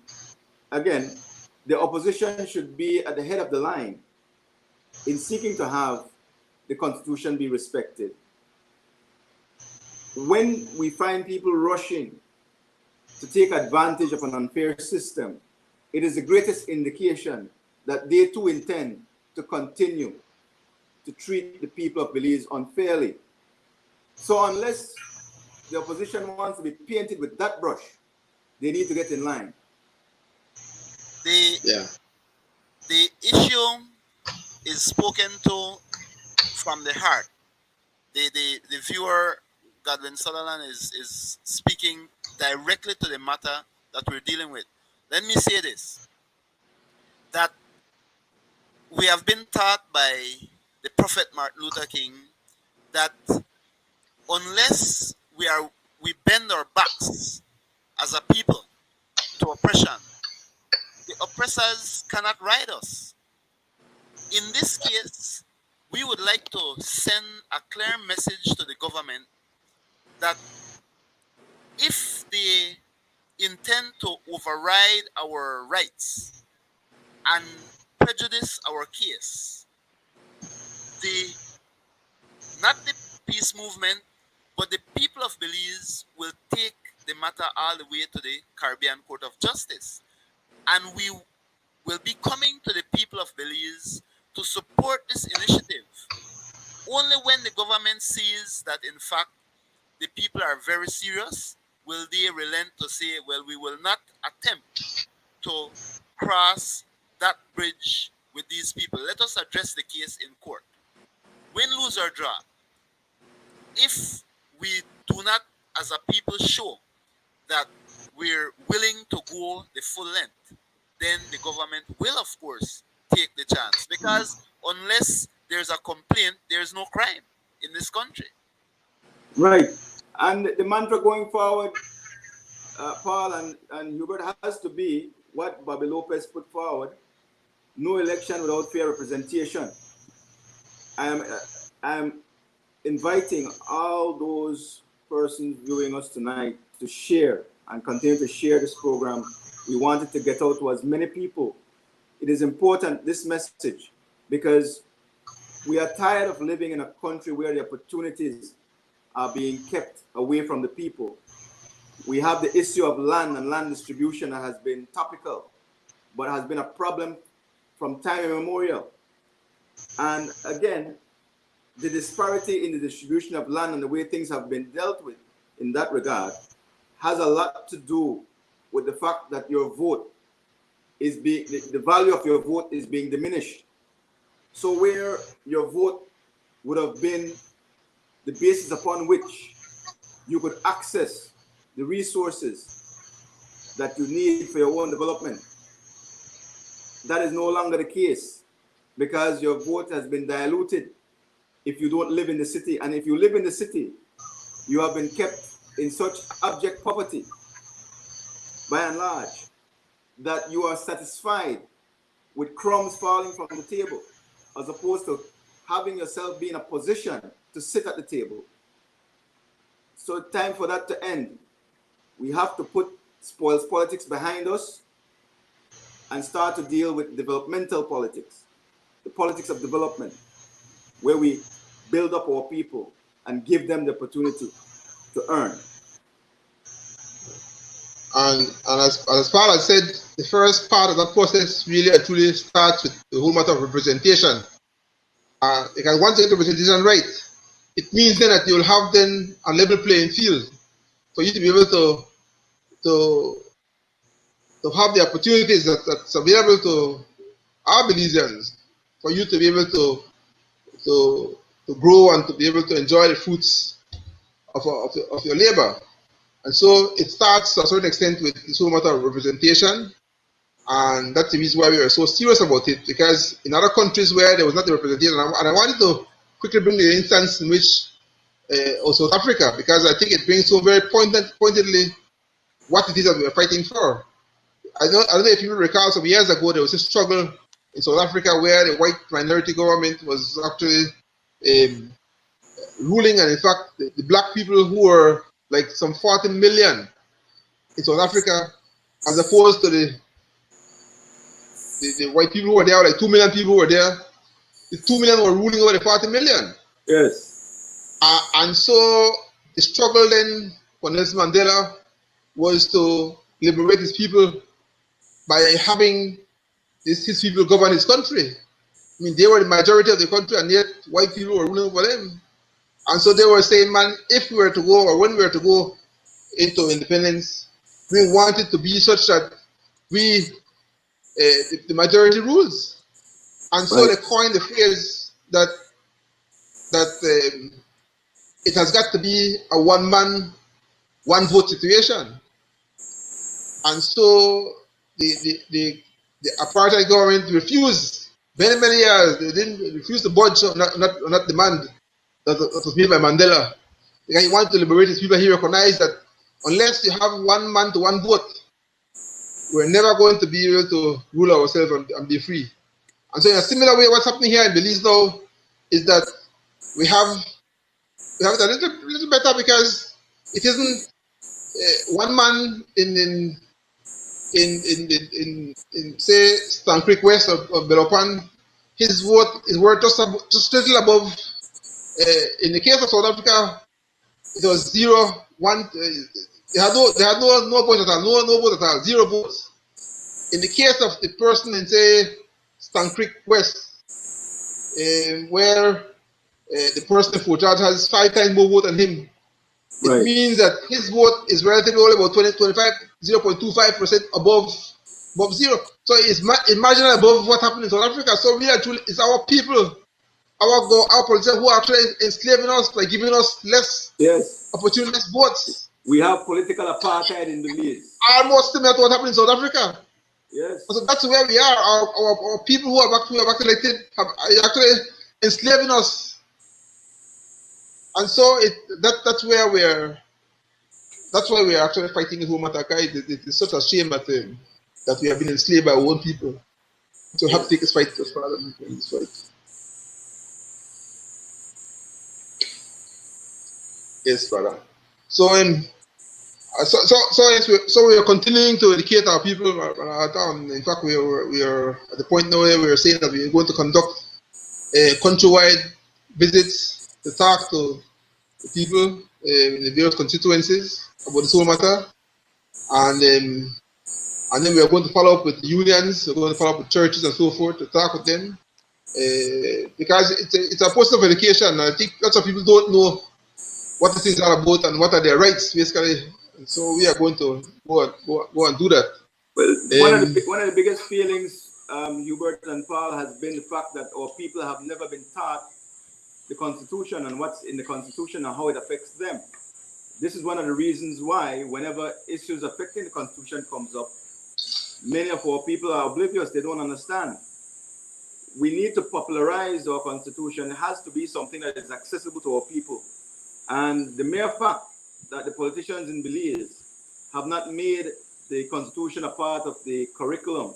Speaker 1: again, the opposition should be at the head of the line in seeking to have the Constitution be respected. When we find people rushing to take advantage of an unfair system, it is the greatest indication that they too intend to continue to treat the people of Belize unfairly. So unless the opposition wants to be painted with that brush, they need to get in line.
Speaker 4: The issue is spoken to from the heart. The viewer, Godwin Sutherland, is speaking directly to the matter that we're dealing with. Let me say this, that we have been taught by the Prophet Martin Luther King that unless we bend our backs as a people to oppression, the oppressors cannot ride us. In this case, we would like to send a clear message to the government that if they intend to override our rights and prejudice our case, not the peace movement, but the people of Belize will take the matter all the way to the Caribbean Court of Justice. And we will be coming to the people of Belize to support this initiative. Only when the government sees that, in fact, the people are very serious, will they relent to say, well, we will not attempt to cross that bridge with these people. Let us address the case in court. Win, lose, or draw. If we do not, as a people, show that we're willing to go the full length, then the government will, of course, take the chance. Because unless there's a complaint, there's no crime in this country.
Speaker 1: Right. And the mantra going forward, Paul and Hubert, has to be what Bobby Lopez put forward: no election without fair representation. I'm inviting all those persons viewing us tonight to share and continue to share this program. We want it to get out to as many people. It is important, this message, because we are tired of living in a country where the opportunities are being kept away from the people. We have the issue of land and land distribution that has been topical, but has been a problem from time immemorial. And again, the disparity in the distribution of land and the way things have been dealt with in that regard has a lot to do with the fact that your vote is being, the value of your vote is being diminished. So where your vote would have been the basis upon which you could access the resources that you need for your own development, that is no longer the case, because your vote has been diluted if you don't live in the city. And if you live in the city, you have been kept in such abject poverty, by and large, that you are satisfied with crumbs falling from the table, as opposed to having yourself be in a position to sit at the table. So time for that to end. We have to put spoils politics behind us and start to deal with developmental politics, the politics of development, where we build up our people and give them the opportunity to earn.
Speaker 2: And as Paul has said, the first part of that process really and truly starts with the whole matter of representation. Because once you get the representation right, it means then that you'll have then a level playing field for you to be able to have the opportunities that's available to our Belizeans, for you to be able to grow and to be able to enjoy the fruits of your labor. And so it starts to a certain extent with this whole matter of representation, and that's the reason why we are so serious about it, because in other countries where there was not the representation, and I wanted to quickly bring the instance in which South Africa, because I think it brings so very pointedly what it is that we are fighting for. I don't know if you recall, some years ago there was a struggle in South Africa where the white minority government was actually ruling, and in fact the black people who were like some 40 million in South Africa, as opposed to the white people who were there, like 2 million people who were there. The 2 million were ruling over the 40 million.
Speaker 1: Yes.
Speaker 2: And so the struggle then for Nelson Mandela was to liberate his people by having his people govern his country. I mean, they were the majority of the country, and yet white people were ruling over them. And so they were saying, man, if we were to go, or when we were to go into independence, we want it to be such that we, the majority rules. And so they coined the phrase that it has got to be a one man, one vote situation. And so the apartheid government refused many years. They didn't refuse to budge on that demand that was made by Mandela. Because he wanted to liberate his people. He recognized that unless you have one man to one vote, we're never going to be able to rule ourselves and be free. And so in a similar way, what's happening here in Belize now is that we have it a little better, because it isn't one man in say Stan Creek West of Belopan. His vote is worth just a little above. In the case of South Africa, it was 0, 1. They had no vote at all, no vote at all, 0 votes. In the case of the person in say Stan Creek West, where the person in Fortard has 5 times more vote than him, it means that his vote is relatively only about 0.25% above 0. So it's marginal above what happened in South Africa. So we actually, it's our people, our politicians who are actually enslaving us, like giving us less opportunities, votes.
Speaker 1: We have political apartheid in Belize.
Speaker 2: Almost similar to what happened in South Africa.
Speaker 1: Yes.
Speaker 2: So that's where we are. Our people who have actually elected are actually enslaving us. And so that's why we're actually fighting in Humataka. It is such a shame that we have been enslaved by our own people. So we have to take this fight as far as we can. This fight. Yes, brother. So so we are continuing to educate our people. In fact, we are at the point now where we are saying that we are going to conduct countrywide visits to talk to the people in the various constituencies about this whole matter, and then we are going to follow up with unions. We're going to follow up with churches and so forth to talk with them because it's a process of education. And I think lots of people don't know what the things are about and what are their rights, basically. And so we are going to go and do that.
Speaker 1: Well, one of the biggest feelings, Hubert and Paul, has been the fact that our people have never been taught the Constitution and what's in the Constitution and how it affects them. This is one of the reasons why, whenever issues affecting the Constitution comes up, many of our people are oblivious. They don't understand. We need to popularize our Constitution. It has to be something that is accessible to our people. And the mere fact that the politicians in Belize have not made the Constitution a part of the curriculum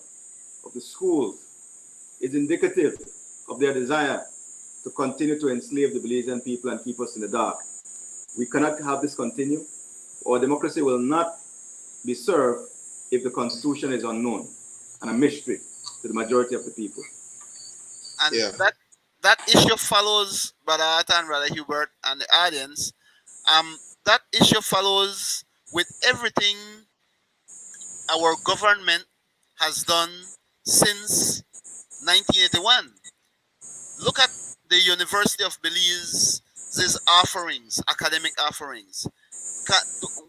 Speaker 1: of the schools is indicative of their desire to continue to enslave the Belizean people and keep us in the dark. We cannot have this continue. Our democracy will not be served if the Constitution is unknown and a mystery to the majority of the people.
Speaker 4: And that issue follows, Brother Arthur and Brother Hubert and the audience. That issue follows with everything our government has done since 1981. Look at the University of Belize's offerings, academic offerings.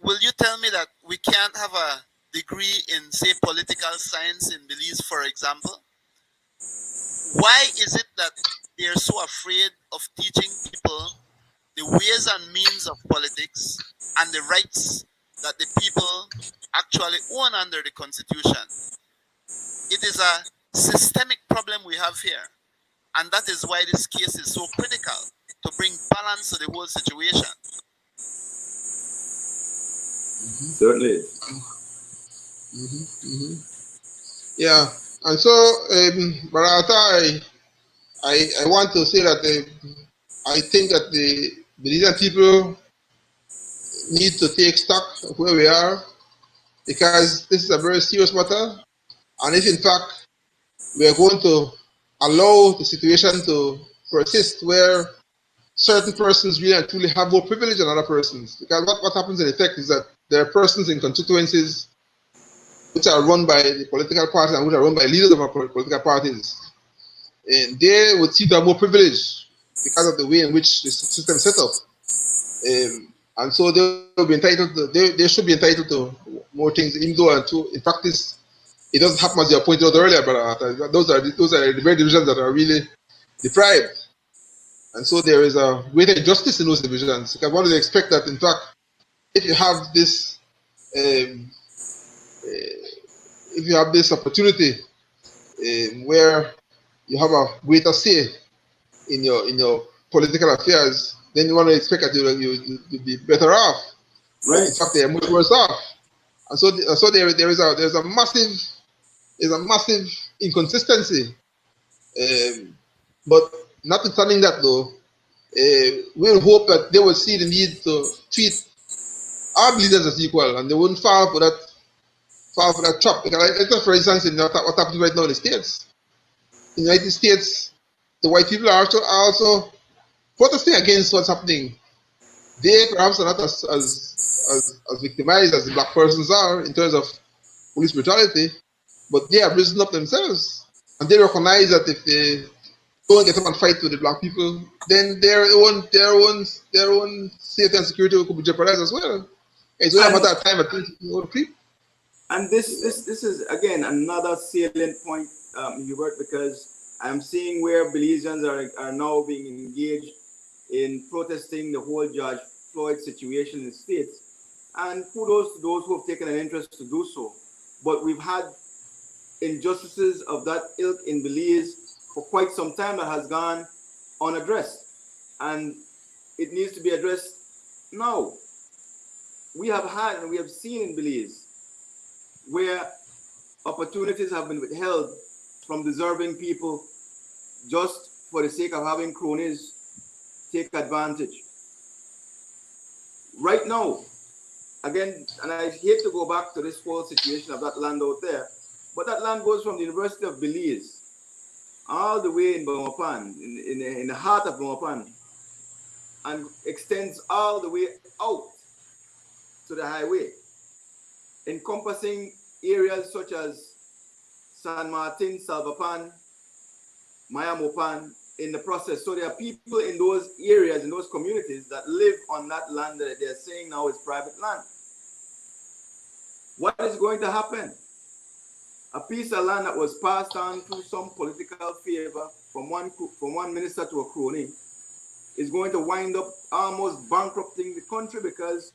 Speaker 4: Will you tell me that we can't have a degree in, say, political science in Belize, for example? Why is it that they're so afraid of teaching people the ways and means of politics and the rights that the people actually own under the Constitution? It is a systemic problem we have here. And that is why this case is so critical, to bring balance to the whole situation.
Speaker 1: Certainly.
Speaker 2: Yeah, and so, Barata, I want to say that I think that the Belizean people need to take stock of where we are, because this is a very serious matter. And if in fact we are going to allow the situation to persist where certain persons really and truly have more privilege than other persons, because what happens in effect is that there are persons in constituencies which are run by the political parties and which are run by leaders of our political parties, and they would seem to have more privilege because of the way in which the system is set up. And so they will be entitled to, they should be entitled to more things, even though in practice it doesn't happen as you pointed out earlier, but those are the very divisions that are really deprived. And so there is a greater injustice in those divisions. Because one would expect that, in fact, if you have this opportunity where you have a greater say in your political affairs, then you want to expect that you'll be better off. Right. In fact, they are much worse off. And so there's a massive inconsistency. But notwithstanding that, though, we'll hope that they will see the need to treat our leaders as equal, and they wouldn't fall for that trap. Because, for instance, in what happens right now in the States. In the United States, the white people are also protesting against what's happening. They perhaps are not as victimized as the black persons are in terms of police brutality, but they have risen up themselves, and they recognize that if they don't get up and fight with the black people, then their own safety and security could be jeopardized as well. It's only a matter of time that things will creep.
Speaker 1: And this is again another salient point, Hubert, because I'm seeing where Belizeans are now being engaged in protesting the whole George Floyd situation in the States. And kudos to those who have taken an interest to do so. But we've had injustices of that ilk in Belize for quite some time that has gone unaddressed. And it needs to be addressed now. We have had and we have seen in Belize where opportunities have been withheld from deserving people just for the sake of having cronies take advantage. right now, again, and I hate to go back to this whole situation of that land out there, but that land goes from the University of Belize all the way in Bongapan, in the heart of Bongapan, and extends all the way out to the highway, encompassing areas such as San Martin, Salvapan, Mayamopan in the process. So there are people in those areas, in those communities that live on that land that they're saying now is private land. What is going to happen? A piece of land that was passed on through some political favor from one minister to a crony is going to wind up almost bankrupting the country, because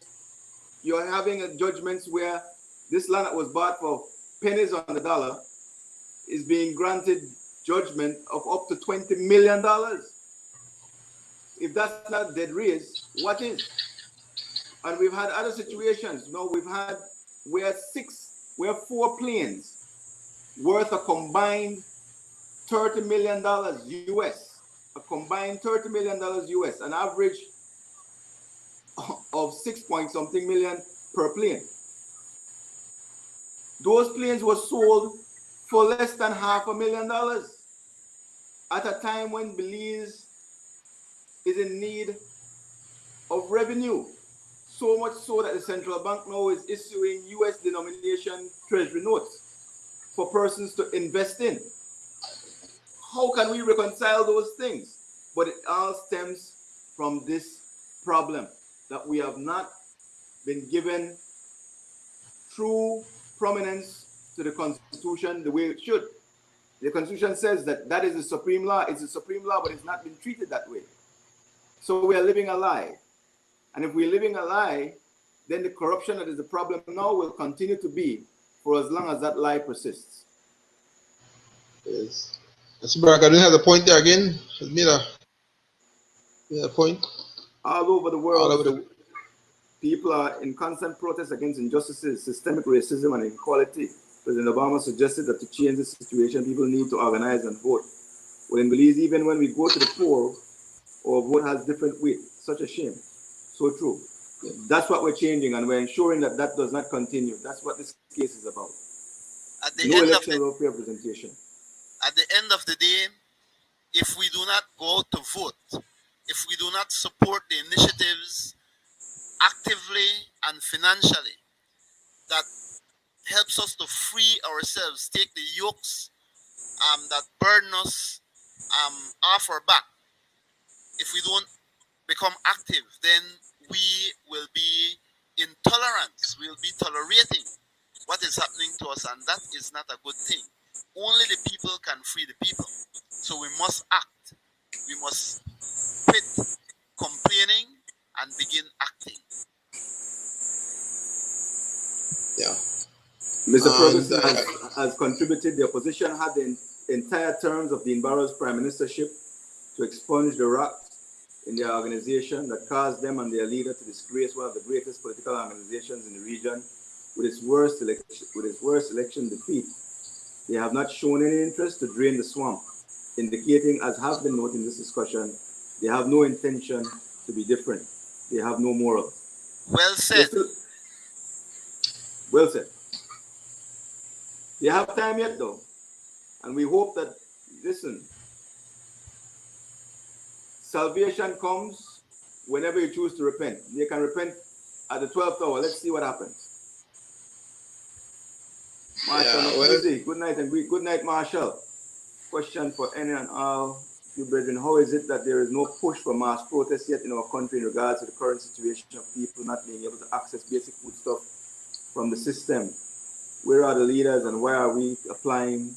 Speaker 1: you're having judgments where this land that was bought for pennies on the dollar is being granted judgment of up to $20 million. If that's not dead raise, what is? And we've had other situations. You know, we have 4 planes worth a combined $30 million US, a combined $30 million US, an average of 6-point-something million per plane. Those planes were sold for less than $500,000 at a time when Belize is in need of revenue. So much so that the central bank now is issuing US denomination treasury notes for persons to invest in. How can we reconcile those things? But it all stems from this problem that we have not been given true prominence to the Constitution the way it should. The Constitution says that that is the supreme law. It's the supreme law, but it's not been treated that way. So we are living a lie. And if we're living a lie, then the corruption that is the problem now will continue to be for as long as that lie persists.
Speaker 2: Yes. Mr. Barak, I didn't have the point there again. Made a point.
Speaker 1: All over the world, people are in constant protest against injustices, systemic racism, and inequality. President Obama suggested that to change the situation, people need to organize and vote. Well, in Belize, even when we go to the poll, our vote has different weight. Such a shame. So true. Yeah. That's what we're changing, and we're ensuring that that does not continue. That's what this case is about. No election without representation.
Speaker 4: At the end of the day, if we do not go out to vote, if we do not support the initiatives actively and financially that helps us to free ourselves, take the yokes that burden us off our back, if we don't become active, then we will be intolerant. We'll be tolerating what is happening to us, and that is not a good thing. Only the people can free the people. So we must act. We must quit complaining and begin acting.
Speaker 2: Yeah.
Speaker 1: Mr. Ferguson has contributed. The opposition had the entire terms of Dean Barrow's prime ministership to expunge the rocks in their organization that caused them and their leader to disgrace one of the greatest political organizations in the region with its worst election defeat. They have not shown any interest to drain the swamp, indicating, as has been noted in this discussion, they have no intention to be different. They have no morals.
Speaker 4: Well said.
Speaker 1: Well said. They have time yet, though. And we hope that, listen, salvation comes whenever you choose to repent. They can repent at the 12th hour. Let's see what happens. Marshall, good night, and good night, Marshall. Question for any and all you brethren: how is it that there is no push for mass protest yet in our country in regards to the current situation of people not being able to access basic foodstuff from the system? Where are the leaders, and why are we applying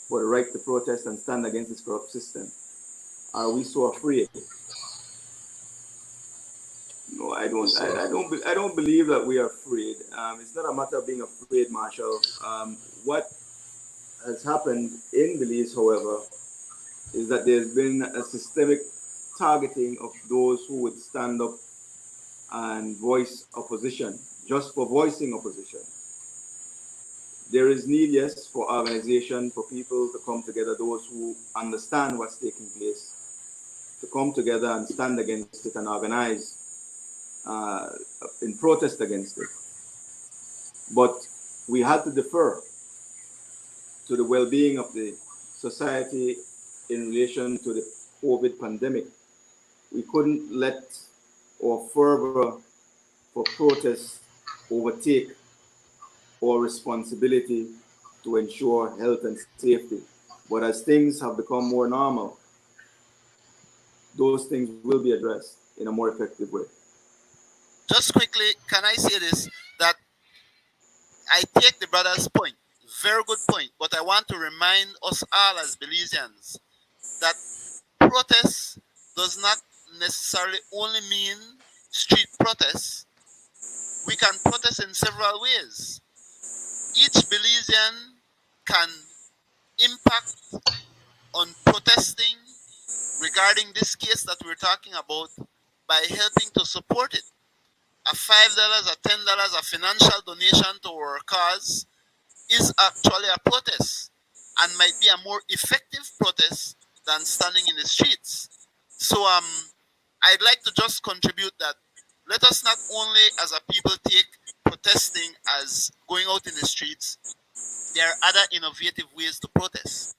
Speaker 1: for the right to protest and stand against this corrupt system? Are we so afraid? No, I don't believe that we are afraid. It's not a matter of being afraid, Marshall. What has happened in Belize, however, is that there's been a systemic targeting of those who would stand up and voice opposition, just for voicing opposition. There is need, yes, for organization, for people to come together, those who understand what's taking place, to come together and stand against it and organize. uh, in protest against it. But we had to defer to the well-being of the society in relation to the COVID pandemic. We couldn't let our fervor for protest overtake our responsibility to ensure health and safety. But as things have become more normal, those things will be addressed in a more effective way.
Speaker 4: Just quickly, can I say this? That I take the brother's point, very good point, but I want to remind us all as Belizeans that protest does not necessarily only mean street protests. We can protest in several ways. Each Belizean can impact on protesting regarding this case that we're talking about by helping to support it. A $5, a $10, a financial donation to our cause is actually a protest and might be a more effective protest than standing in the streets. So I'd like to just contribute that let us not only as a people take protesting as going out in the streets, there are other innovative ways to protest.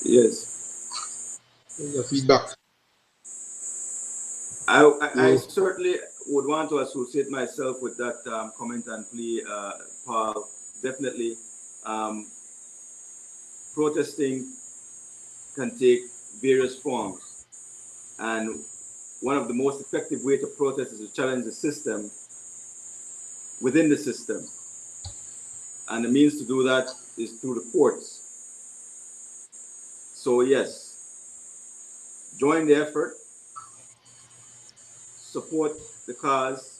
Speaker 1: Yes.
Speaker 2: Your feedback.
Speaker 1: I certainly would want to associate myself with that comment and plea, Paul. Definitely, protesting can take various forms, and one of the most effective ways to protest is to challenge the system within the system, and the means to do that is through the courts. So yes, join the effort, support the cause,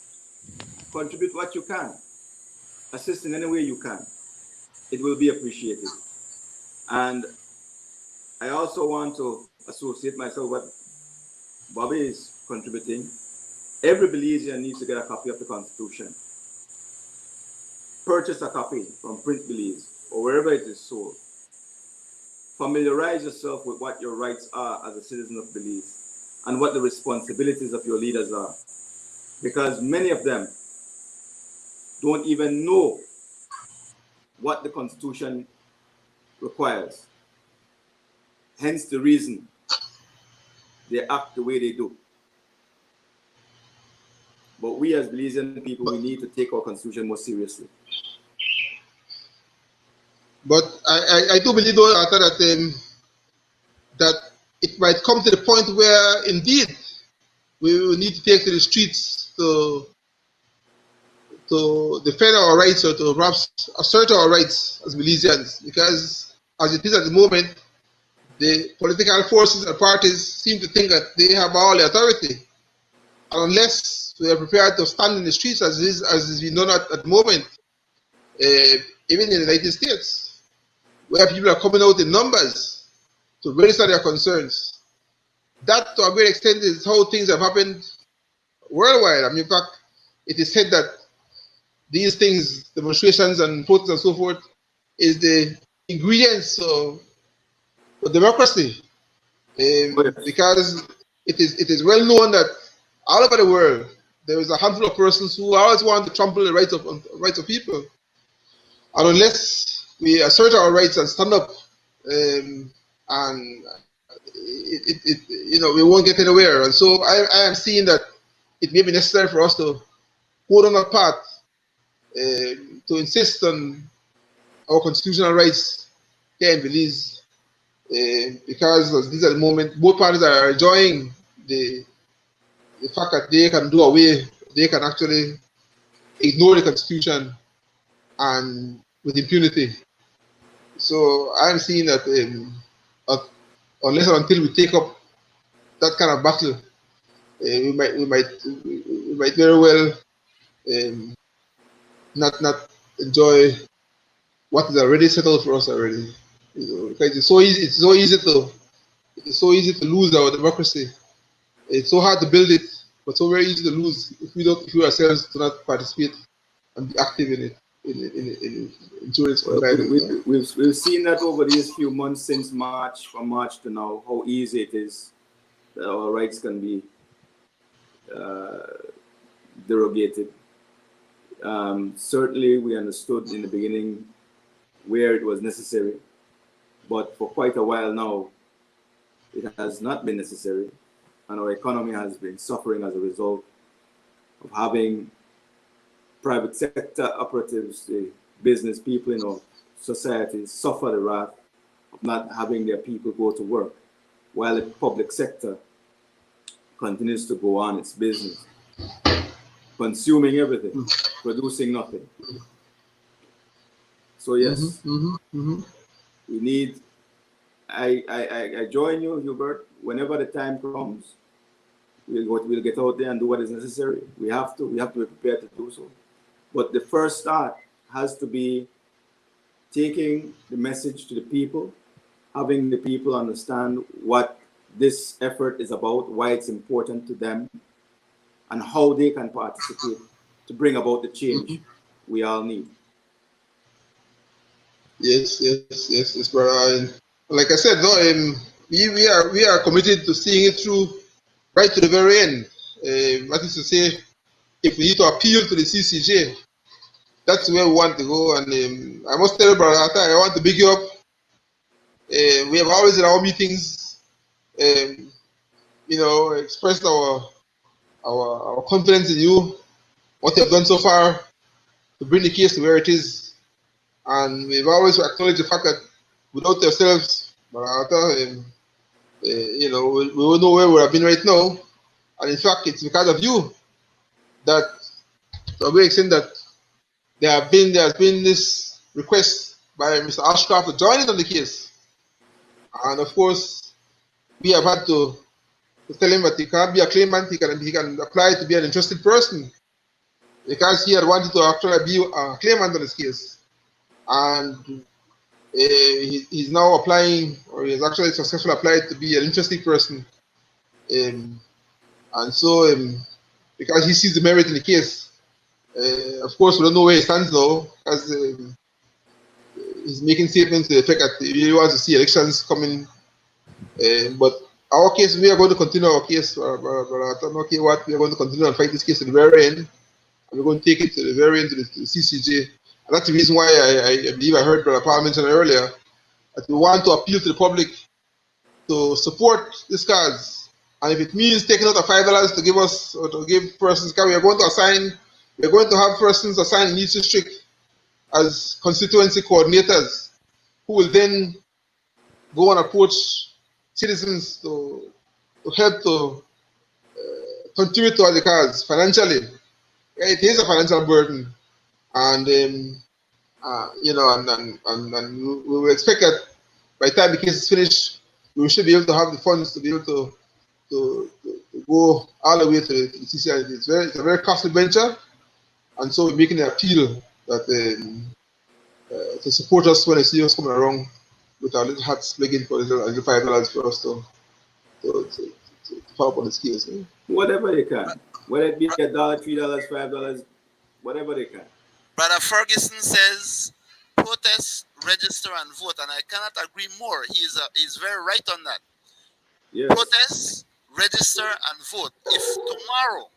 Speaker 1: contribute what you can, assist in any way you can. It will be appreciated. And I also want to associate myself with what Bobby is contributing. Every Belizean needs to get a copy of the Constitution. Purchase a copy from Print Belize or wherever it is sold. Familiarize yourself with what your rights are as a citizen of Belize and what the responsibilities of your leaders are. Because many of them don't even know what the Constitution requires. Hence the reason they act the way they do. But we as Belizean people, we need to take our Constitution more seriously.
Speaker 2: But I do believe, though, Arthur, that it might come to the point where, indeed, we will need to take to the streets to defend our rights or to perhaps assert our rights as Belizeans. Because, as it is at the moment, the political forces and parties seem to think that they have all the authority. And unless we are prepared to stand in the streets as is being done at the moment, even in the United States, where people are coming out in numbers to register their concerns. That, to a great extent, is how things have happened worldwide. I mean, in fact, it is said that these things, demonstrations and protests and so forth, is the ingredients of democracy. Because it is well known that all over the world, there is a handful of persons who always want to trample the rights of people. And unless we assert our rights and stand up, and we won't get anywhere. And so I am seeing that it may be necessary for us to hold on that path, to insist on our constitutional rights here in Belize, because at this moment, both parties are enjoying the fact that they can actually ignore the Constitution and with impunity. So I'm seeing that unless or until we take up that kind of battle, we might very well not enjoy what is already settled for us already. Because it's so easy to lose our democracy. It's so hard to build it, but so very easy to lose if we ourselves do not participate and be active in it. in insurance
Speaker 1: Well,
Speaker 2: compliance.
Speaker 1: we've seen that over these few months since March, from March to now, how easy it is that our rights can be uh, derogated. Certainly, we understood in the beginning where it was necessary, but for quite a while now, it has not been necessary, and our economy has been suffering as a result of having private sector operatives, the business people in our society, suffer the wrath of not having their people go to work, while the public sector continues to go on its business, consuming everything, producing nothing. So yes, we need. I join you, Hubert. Whenever the time comes, we'll get out there and do what is necessary. We have to be prepared to do so. But the first start has to be taking the message to the people, having the people understand what this effort is about, why it's important to them, and how they can participate to bring about the change we all need.
Speaker 2: Yes, brother. And like I said, no, we are committed to seeing it through right to the very end. That is to say, if we need to appeal to the CCJ, that's where we want to go. And I must tell you, brother, I want to big you up. We have always in our meetings, expressed our confidence in you, what you have done so far to bring the case to where it is. And we've always acknowledged the fact that without yourselves, Barata, we won't know where we have been right now. And in fact, it's because of you that, to a great extent, that there has been this request by Mr. Ashcroft to join in on the case. And of course, we have had to tell him that he can't be a claimant, he can apply to be an interested person, because he had wanted to actually be a claimant on this case. And he's now applying, or he has actually successfully applied to be an interested person. And so, because he sees the merit in the case, of course, we don't know where he stands now, as he's making statements to the effect that he really wants to see elections coming. But our case, we are going to continue our case, but I don't know what, we are going to continue and fight this case to the very end. And we're going to take it to the very end to the CCJ. And that's the reason why I believe I heard Brother Paul mention earlier that we want to appeal to the public to support this cause. And if it means taking out $5 to give us, or to give persons, we are going to have persons assigned in each district as constituency coordinators, who will then go and approach citizens to help to contribute to the cause financially. It is a financial burden, and and we will expect that by the time the case is finished, we should be able to have the funds to be able to go all the way to the CCI. It's a very costly venture, and so we're making an appeal that to support us when they see us coming around with our little hats begging for a little $5 for us to follow up on the skills.
Speaker 1: Whatever they can, whether it be $1, $3, $5, whatever they can.
Speaker 4: Brother Ferguson says, protest, register, and vote, and I cannot agree more. He's very right on that.
Speaker 1: Yes.
Speaker 4: Protest, register, and vote. If tomorrow,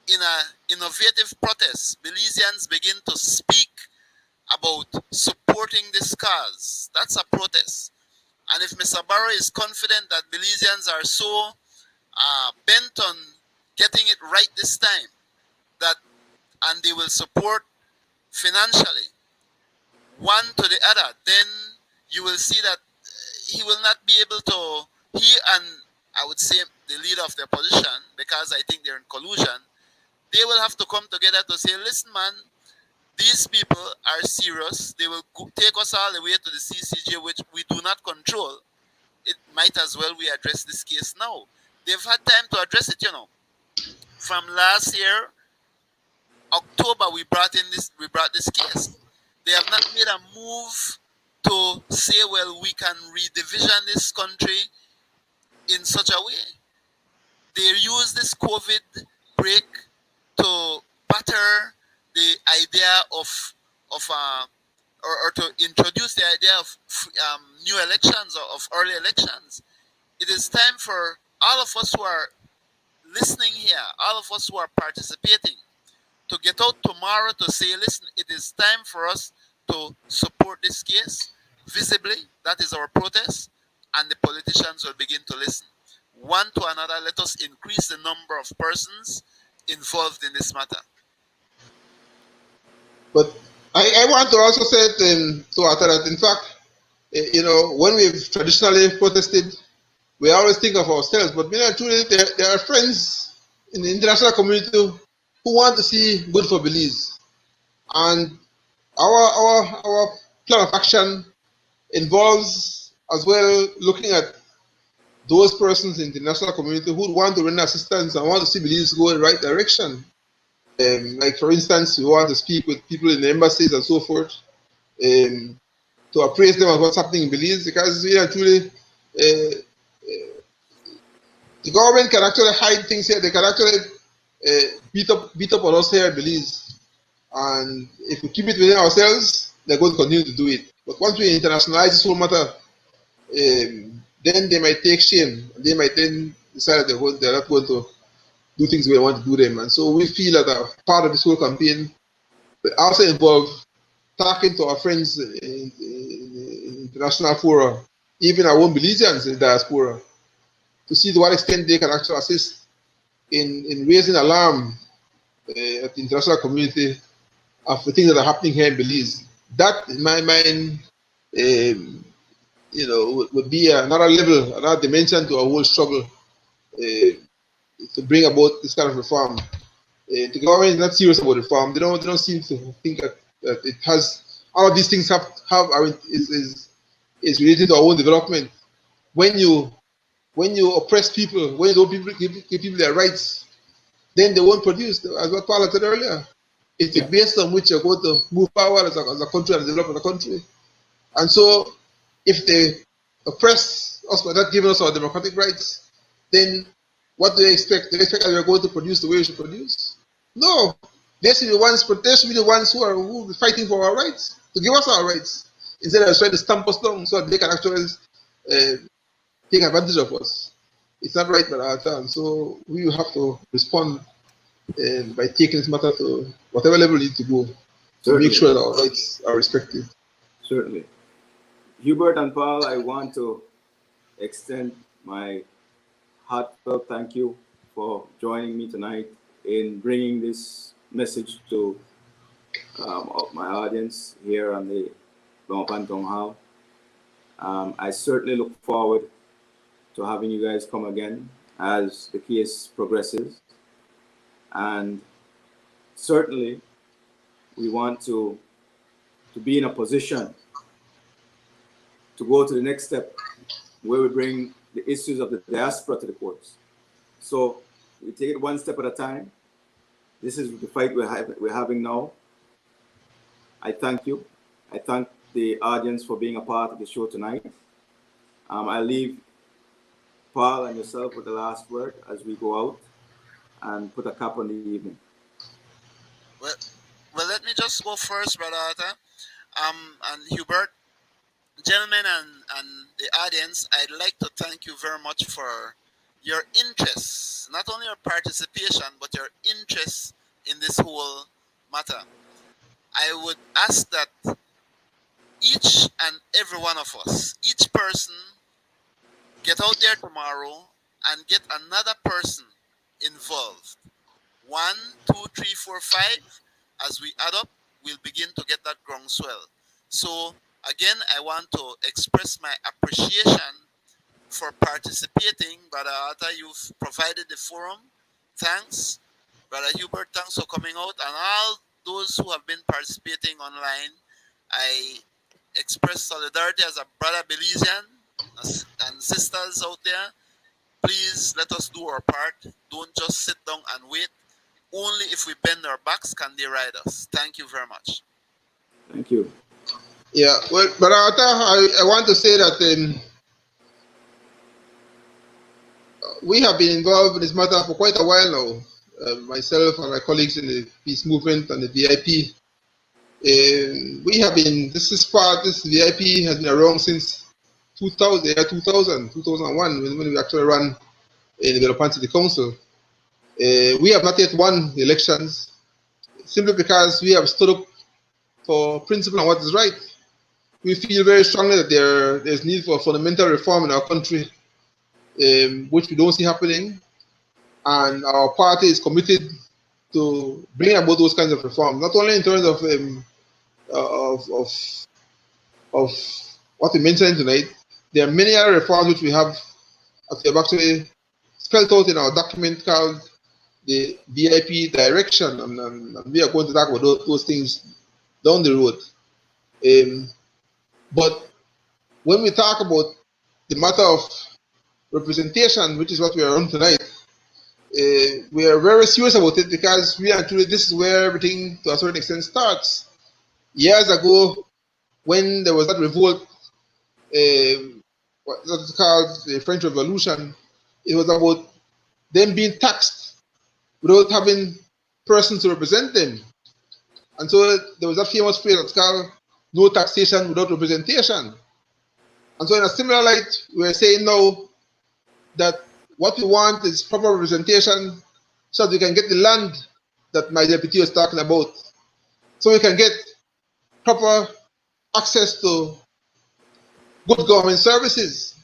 Speaker 4: in an innovative protest, Belizeans begin to speak about supporting this cause, that's a protest. And if Mr. Barrow is confident that Belizeans are so bent on getting it right this time, and they will support financially one to the other, then you will see that he will not be able to, he and I would say the leader of the opposition, because I think they're in collusion, they will have to come together to say, listen man, these people are serious, they will take us all the way to the CCJ, which we do not control. It might as well we address this case now. They've had time to address it, From last year, October, we brought this case. They have not made a move to say, well, we can redivision this country in such a way. They use this COVID break to batter the idea of of or to introduce the idea of new elections or of early elections. It is time for all of us who are listening here, all of us who are participating, to get out tomorrow to say, listen, it is time for us to support this case visibly. That is our protest, and the politicians will begin to listen. One to another, let us increase the number of persons involved in this matter.
Speaker 2: But I want to also say to Arthur that, in fact, when we've traditionally protested, we always think of ourselves, but truly there are friends in the international community who want to see good for Belize. And our plan of action involves as well looking at those persons in the international community who want to render assistance and want to see Belize go in the right direction. Like, for instance, we want to speak with people in the embassies and so forth to appraise them of what's happening in Belize, because truly the government can actually hide things here. They can actually beat up on us here in Belize. And if we keep it within ourselves, they're going to continue to do it. But once we internationalize this whole matter, then they might take shame. They might then decide that they're not going to do things the way they want to do them. And so we feel that a part of this whole campaign will also involve talking to our friends in international fora, even our own Belizeans in the diaspora, to see to what extent they can actually assist in raising alarm at the international community of the things that are happening here in Belize. That, in my mind, would be another level, another dimension to our whole struggle to bring about this kind of reform. The government is not serious about reform. They don't seem to think that it has all of these things is related to our own development. When you oppress people, when you don't give people their rights, then they won't produce, as what Paula said earlier. It's the base on which you're going to move forward as a country and develop as a country. And so, if they oppress us by not giving us our democratic rights, then what do they expect? They expect that we're going to produce the way we should produce? No. They should be the ones who will be fighting for our rights, to give us our rights, instead of trying to stamp us down so that they can actually take advantage of us. It's not right by our time. So we will have to respond by taking this matter to whatever level we need to go to make sure that our rights are respected.
Speaker 1: Certainly. Hubert and Paul, I want to extend my heartfelt thank you for joining me tonight in bringing this message to my audience here on the Longpan Town Hall. I certainly look forward to having you guys come again as the case progresses. And certainly we want to be in a position to go to the next step where we bring the issues of the diaspora to the courts. So we take it one step at a time. This is the fight we're having now. I thank you. I thank the audience for being a part of the show tonight. I'll leave Paul and yourself with the last word as we go out and put a cap on the evening.
Speaker 4: Well, let me just go first, Brother Arthur. And Hubert, gentlemen and the audience, I'd like to thank you very much for your interest, not only your participation, but your interest in this whole matter. I would ask that each and every one of us, each person, get out there tomorrow and get another person involved. 1, 2, 3, 4, 5. As we add up, we'll begin to get that groundswell. So again, I want to express my appreciation for participating. Brother Arthur, you've provided the forum. Thanks. Brother Hubert, thanks for coming out. And all those who have been participating online, I express solidarity as a brother Belizean and sisters out there. Please let us do our part. Don't just sit down and wait. Only if we bend our backs can they ride us. Thank you very much.
Speaker 1: Thank you.
Speaker 2: Yeah, well, but I want to say that we have been involved in this matter for quite a while now. Myself and my colleagues in the peace movement and the VIP. We have been, this VIP has been around since 2001, when we actually ran in the Development City Council. We have not yet won the elections simply because we have stood up for principle and what is right. We feel very strongly that there's need for fundamental reform in our country, which we don't see happening, and our party is committed to bring about those kinds of reforms, not only in terms of what we mentioned tonight. There are many other reforms which we have actually spelled out in our document called the VIP direction, and we are going to talk about those things down the road. But when we talk about the matter of representation, which is what we are on tonight, we are very serious about it because we actually, this is where everything to a certain extent starts. Years ago, when there was that revolt, what's called the French Revolution, it was about them being taxed without having persons to represent them. And so there was that famous phrase that's called no taxation without representation. And so in a similar light, we're saying now that what we want is proper representation so that we can get the land that my deputy was talking about. So we can get proper access to good government services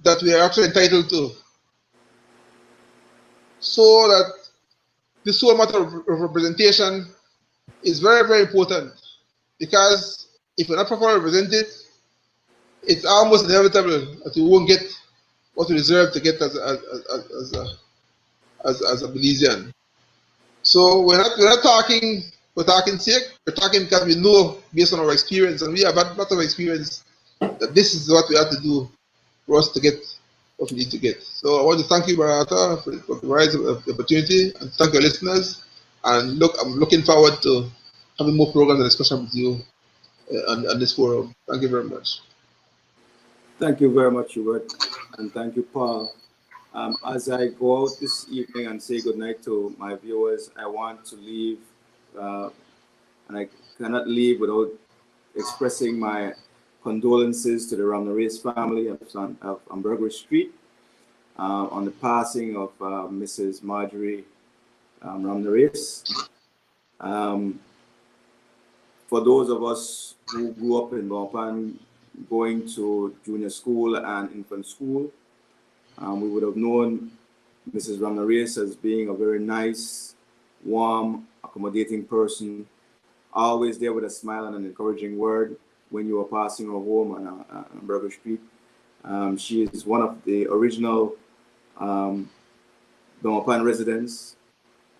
Speaker 2: that we are actually entitled to. So that this whole matter of representation is very, very important, because if you're not properly represented, it's almost inevitable that you won't get what you deserve to get as a Belizean. So we're not talking for talking sake. We're talking because we know based on our experience, and we have had a lot of experience, that this is what we have to do for us to get what we need to get. So I want to thank you, Barata, for providing the opportunity, and thank your listeners. And look, I'm looking forward to having more programs and discussion with you on this forum. Thank you very much.
Speaker 1: Thank you very much, Hubert, and thank you, Paul. As I go out this evening and say goodnight to my viewers, I want to leave, and I cannot leave without expressing my condolences to the Ramnareis family of Ambergris Street on the passing of Mrs. Marjorie Ramnareis. For those of us who grew up in Baupan, going to junior school and infant school, we would have known Mrs. Ramnareis as being a very nice, warm, accommodating person, always there with a smile and an encouraging word when you were passing her home on Burger Street. She is one of the original Baupan residents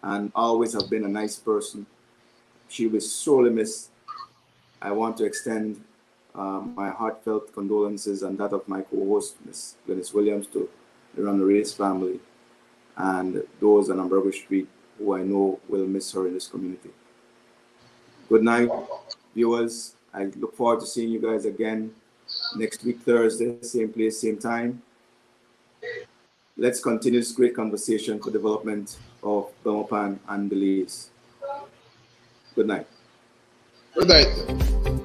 Speaker 1: and always have been a nice person. She was sorely missed. I want to extend my heartfelt condolences and that of my co-host, Ms. Glennis Williams, to the Ramnareis family and those on Ambergris Street who I know will miss her in this community. Good night, viewers. I look forward to seeing you guys again next week, Thursday, same place, same time. Let's continue this great conversation for development of Belmopan and Belize. Good night.
Speaker 2: Good night.